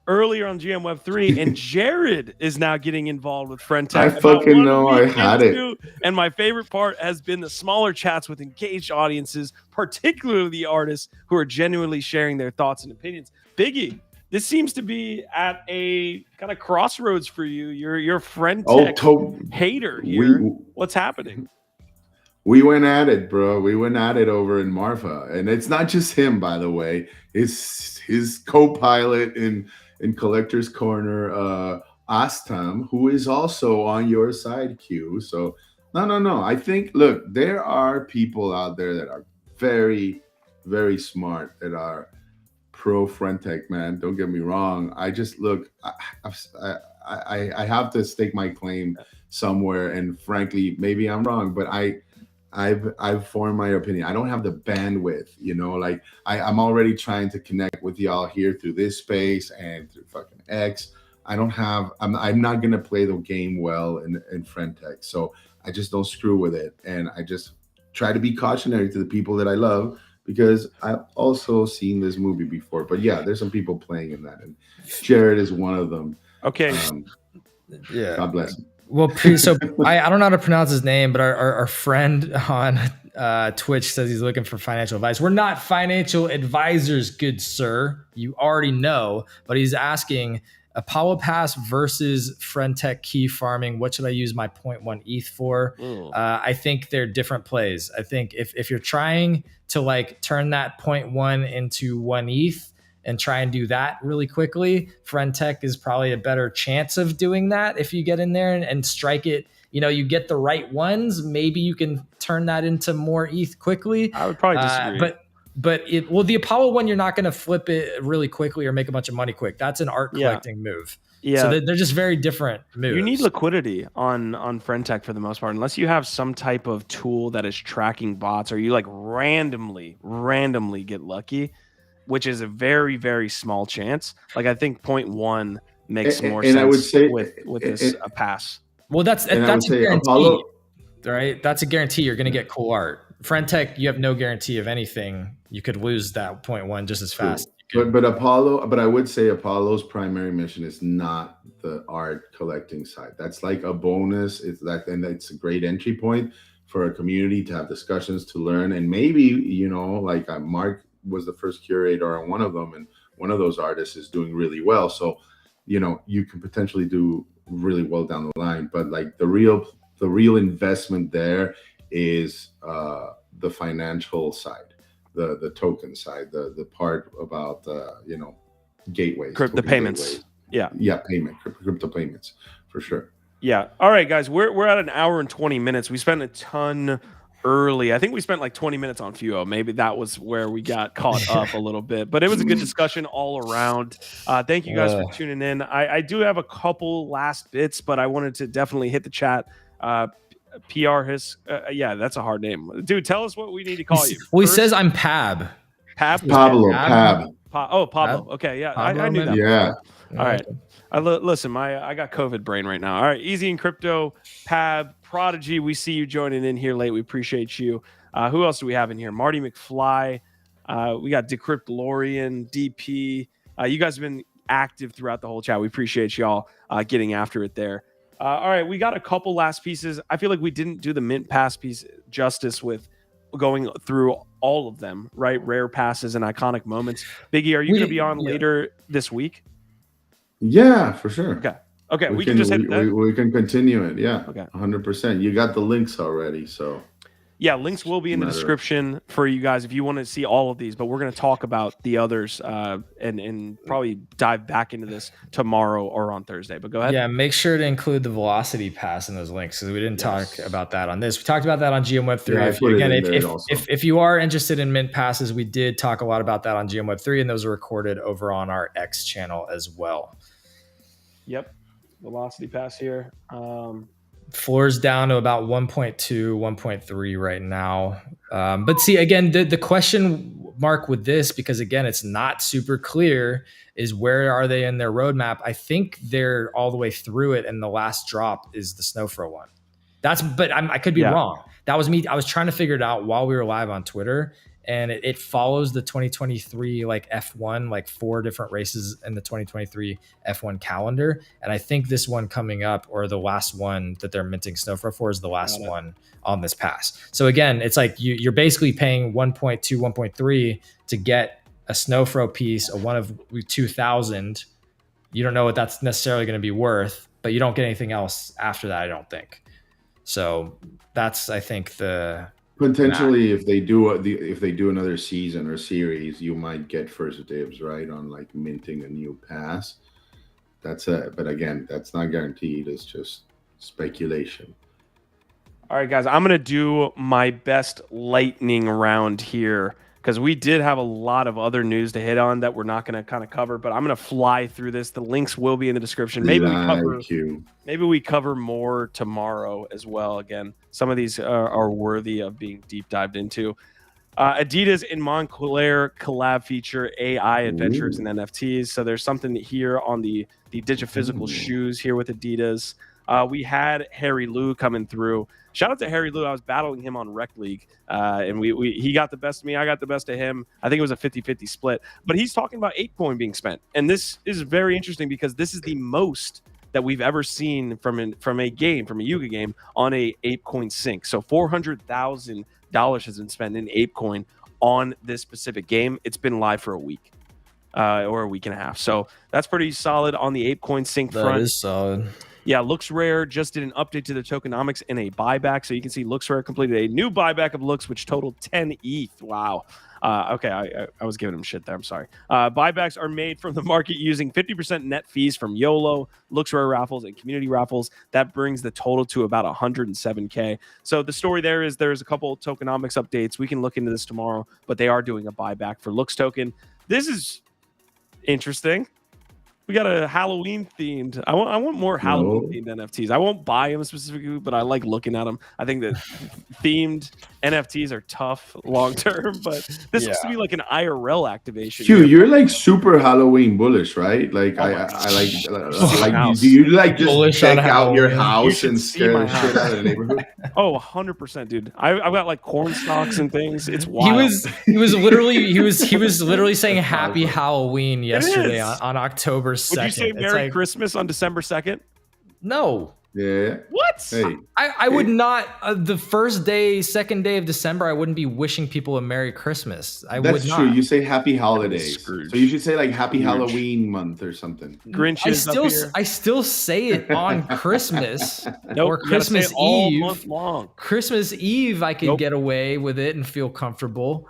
earlier on GM Web 3, and Jared is now getting involved with Friend Tech. I fucking know, I had it. And my favorite part has been the smaller chats with engaged audiences, particularly the artists who are genuinely sharing their thoughts and opinions. Biggie, this seems to be at a kind of crossroads for you. You're a Friend Tech hater here. What's happening? We went at it, bro. We went at it over in Marfa. And it's not just him, by the way. It's his co-pilot in Collector's Corner, Astam, who is also on your side, Q. So, no. I think, look, there are people out there that are very, very smart, that are pro Friend Tech, man. Don't get me wrong. I just, look, I have to stake my claim somewhere. And frankly, maybe I'm wrong, but I've formed my opinion. I don't have the bandwidth, like I'm already trying to connect with y'all here through this space and through fucking X. I'm not going to play the game well in Friend Tech. So I just don't screw with it, and I just try to be cautionary to the people that I love, because I've also seen this movie before. But yeah, there's some people playing in that, and Jared is one of them. Okay. Yeah. God bless him. Well, so I don't know how to pronounce his name, but our friend on Twitch says he's looking for financial advice. We're not financial advisors, good sir. You already know, but he's asking Apollo Pass versus Friendtech key farming. What should I use my 0.1 ETH for? I think they're different plays. I think if you're trying to like turn that 0.1 into 1 ETH, and try and do that really quickly, Friendtech is probably a better chance of doing that. If you get in there and strike it, you get the right ones, maybe you can turn that into more ETH quickly. I would probably disagree. But the Apollo one, you're not going to flip it really quickly or make a bunch of money quick. That's an art collecting move. Yeah. So they're just very different moves. You need liquidity on Friendtech for the most part, unless you have some type of tool that is tracking bots, or you like randomly get lucky, which is a very, very small chance. Like I think 0.1 makes more sense. I would say with this pass. Well, that's a guarantee, Apollo, right? That's a guarantee you're going to get cool art. Friendtech, you have no guarantee of anything. You could lose that 0.1 just as fast. But I would say Apollo's primary mission is not the art collecting side. That's like a bonus. It's a great entry point for a community to have discussions, to learn, and maybe like Mark was the first curator on one of them, and one of those artists is doing really well. So, you can potentially do really well down the line. But like the real investment there is the financial side, the token side, the part about gateways, the payments. Gateways. Yeah, crypto payments for sure. Yeah. All right, guys, we're at an hour and 20 minutes. We spent a ton early. I think we spent like 20 minutes on Fewo. Maybe that was where we got caught up a little bit, but it was a good discussion all around. Thank you guys for tuning in. I do have a couple last bits, but I wanted to definitely hit the chat. PR yeah, that's a hard name, dude. Tell us what we need to call you. Well, he says I'm Pab. Pablo. Pablo. Okay, yeah, Pablo, I knew that. Yeah. All right. Listen, I got COVID brain right now. All right, Easy in Crypto, Pab, Prodigy. We see you joining in here late. We appreciate you. Who else do we have in here? Marty McFly. We got Decrypt Lorian, DP. You guys have been active throughout the whole chat. We appreciate y'all getting after it there. All right, we got a couple last pieces. I feel like we didn't do the Mint Pass piece justice with going through all of them, right? Rare passes and iconic moments. Biggie, are you going to be on later this week? Yeah, for sure. Okay. We can just hit that. We can continue it. Yeah. Okay. 100%. You got the links already, so. Yeah, links will be in the description for you guys if you want to see all of these, but we're going to talk about the others and probably dive back into this tomorrow or on Thursday. But go ahead. Yeah, make sure to include the velocity pass in those links, because we didn't talk about that on this. We talked about that on GM Web3. If you are interested in Mint passes, we did talk a lot about that on GM Web3, and those are recorded over on our X channel as well. Yep. Velocity pass here. Floor's down to about 1.2, 1.3 right now. But see, again, the question mark with this, because again, it's not super clear, is where are they in their roadmap? I think they're all the way through it, and the last drop is the Snowfro one. I could be wrong. That was me. I was trying to figure it out while we were live on Twitter, and it follows the 2023 like F1, like 4 different races in the 2023 F1 calendar. And I think this one coming up, or the last one that they're minting Snowfro for, is the last one on this pass. So again, it's like you're basically paying 1.2, 1.3 to get a Snowfro piece, a one of 2,000. You don't know what that's necessarily going to be worth, but you don't get anything else after that, I don't think. So that's, I think, the potentially if they do another season or series, you might get first dibs, right, on like minting a new pass. But again, that's not guaranteed. It's just speculation. All right, guys, I'm gonna do my best lightning round here, because we did have a lot of other news to hit on that we're not going to kind of cover, but I'm going to fly through this. The links will be in the description. Maybe we cover more tomorrow as well. Again, some of these are worthy of being deep dived into. Adidas and Moncler collab feature AI adventures and NFTs. So there's something here on the digiphysical shoes here with Adidas. we had Harry Lou coming through. Shout out to Harry Lou. I was battling him on Rec League, and he got the best of me. I got the best of him. I think it was a 50-50 split. But he's talking about ApeCoin being spent. And this is very interesting because this is the most that we've ever seen from a Yuga game on a ApeCoin sync. So $400,000 has been spent in ApeCoin on this specific game. It's been live for a week. Or a week and a half. So that's pretty solid on the ApeCoin sync front. That is solid. Yeah, LooksRare just did an update to the tokenomics and a buyback. So you can see LooksRare completed a new buyback of Looks, which totaled 10 ETH. Wow. Okay, I was giving him shit there. I'm sorry. Buybacks are made from the market using 50% net fees from YOLO, LooksRare raffles, and community raffles. That brings the total to about 107K. So the story there is there's a couple tokenomics updates. We can look into this tomorrow, but they are doing a buyback for Looks token. This is interesting. We got a Halloween themed. I want more Halloween themed NFTs. I won't buy them specifically, but I like looking at them. I think that themed NFTs are tough long term, but this looks to be like an IRL activation. Hugh, you're like super Halloween bullish, right? Like I like do you like just check out your house and scare shit out of the neighborhood? Oh, 100%, dude. I've got like corn stalks and things. It's wild. He was literally saying Happy Halloween yesterday on October 2nd. Would you say Merry Christmas on December 2nd? No. Yeah. What? Hey. I would not. The second day of December, I wouldn't be wishing people a Merry Christmas. That's true. You say Happy Holidays. So you should say like Happy Halloween month or something. Grinch I still say it on Christmas or you Christmas say it all Eve. month long. Christmas Eve, I could get away with it and feel comfortable.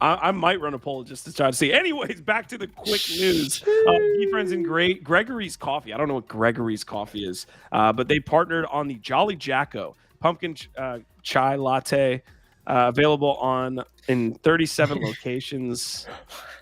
I might run a poll just to try to see. Anyways, back to the quick news. VeeFriends and Gregory's Coffee. I don't know what Gregory's Coffee is, but they partnered on the Jolly Jacko pumpkin chai latte, available in 37 locations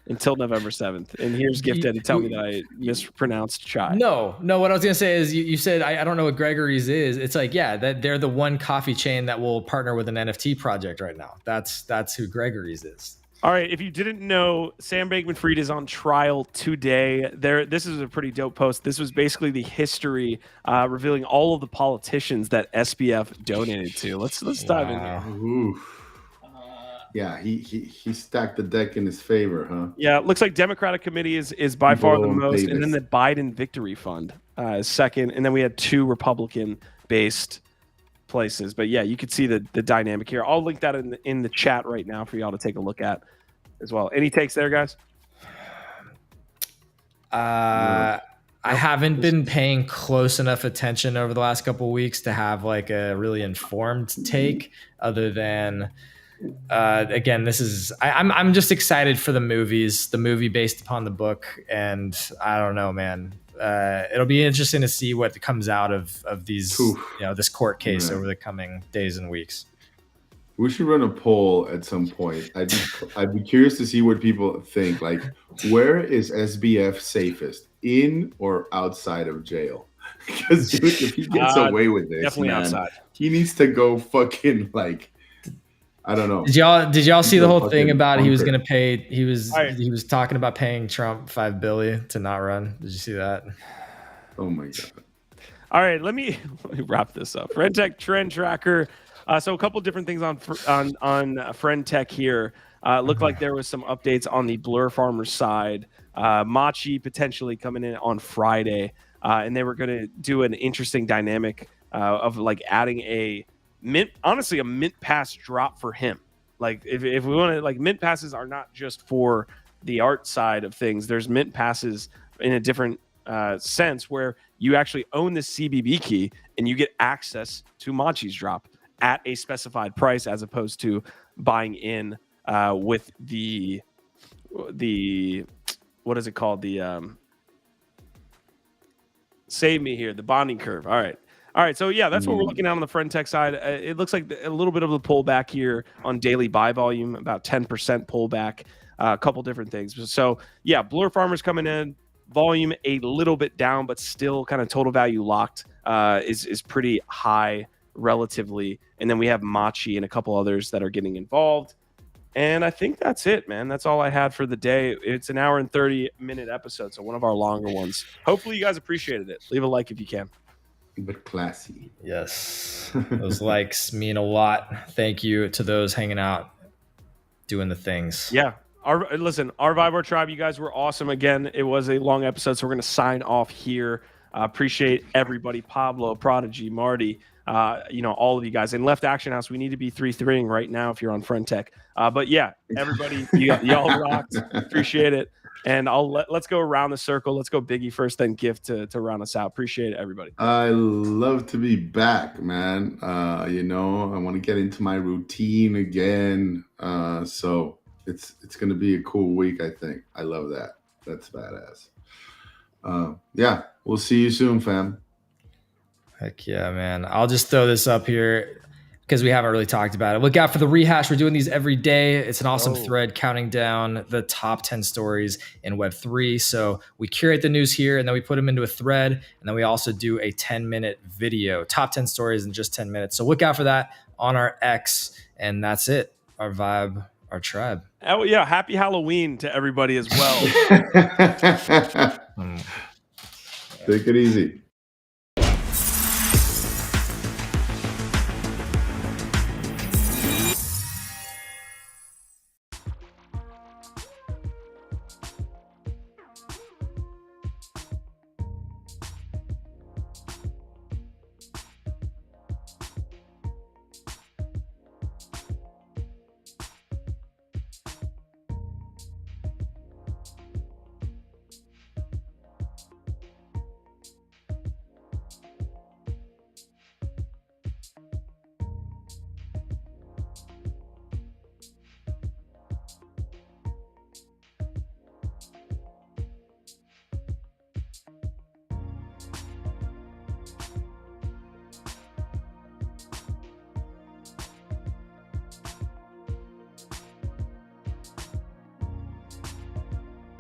until November 7th. And here's Gifted to tell me that I mispronounced chai. No. What I was going to say is you said, I don't know what Gregory's is. It's like, yeah, that they're the one coffee chain that will partner with an NFT project right now. That's who Gregory's is. All right, if you didn't know, Sam Bankman-Fried is on trial today. This is a pretty dope post. This was basically the history, revealing all of the politicians that SBF donated to. Let's dive in here. Ooh. Yeah, he stacked the deck in his favor, huh? Yeah, it looks like Democratic Committee is by far the most, and then the Biden Victory Fund is second, and then we had 2 Republican-based places. But yeah, you could see the dynamic here. I'll link that in the chat right now for y'all to take a look at as well. Any takes there, guys? I haven't been paying close enough attention over the last couple of weeks to have like a really informed take, other than again, this is I'm just excited for the movie based upon the book, and I don't know, man. It'll be interesting to see what comes out of these, this court case over the coming days and weeks. We should run a poll at some point. I'd be curious to see what people think. Like, where is SBF safest, in or outside of jail? Because if he gets away with this, definitely outside. He needs to go fucking like, I don't know. Did y'all see the whole thing about he was going to pay? He was talking about paying Trump $5 billion to not run. Did you see that? Oh my god! All right, let me wrap this up. Friend Tech Trend Tracker. So a couple different things on Friend Tech here. Looked like there was some updates on the Blur Farmers side. Machi potentially coming in on Friday, and they were going to do an interesting dynamic of like adding a mint pass drop for him. Like if we want to, like, mint passes are not just for the art side of things. There's mint passes in a different sense where you actually own the CBB key and you get access to Machi's drop at a specified price, as opposed to buying in with the what is it called, the save me here, the bonding curve. All right, so yeah, that's what we're looking at on the Friend Tech side. It looks like a little bit of a pullback here on daily buy volume, about 10% pullback, a couple different things. So yeah, Blur Farmers coming in, volume a little bit down, but still kind of total value locked is pretty high relatively. And then we have Machi and a couple others that are getting involved. And I think that's it, man. That's all I had for the day. It's an hour and 30-minute episode, so one of our longer ones. Hopefully you guys appreciated it. Leave a like if you can. but classy. Yes. Those likes mean a lot. Thank you to those hanging out, doing the things. Yeah. Our Vibe, our tribe, you guys were awesome. Again, it was a long episode, so we're going to sign off here. Appreciate everybody. Pablo, Prodigy, Marty, all of you guys. In Left Action House, we need to be 3-3ing right now if you're on Friend Tech. But yeah, everybody, y'all rocked. Appreciate it. And let's go around the circle. Let's go Biggie first, then Gift to round us out. Appreciate it, everybody. I love to be back, man. I want to get into my routine again. So it's going to be a cool week, I think. I love that. That's badass. Yeah, we'll see you soon, fam. Heck yeah, man. I'll just throw this up here because we haven't really talked about it. Look out for the rehash. We're doing these every day. It's an awesome thread counting down the top 10 stories in Web3. So we curate the news here and then we put them into a thread. And then we also do a 10-minute video, top 10 stories in just 10 minutes. So look out for that on our X. And that's it. Our vibe, our tribe. Oh, yeah. Happy Halloween to everybody as well. Take it easy.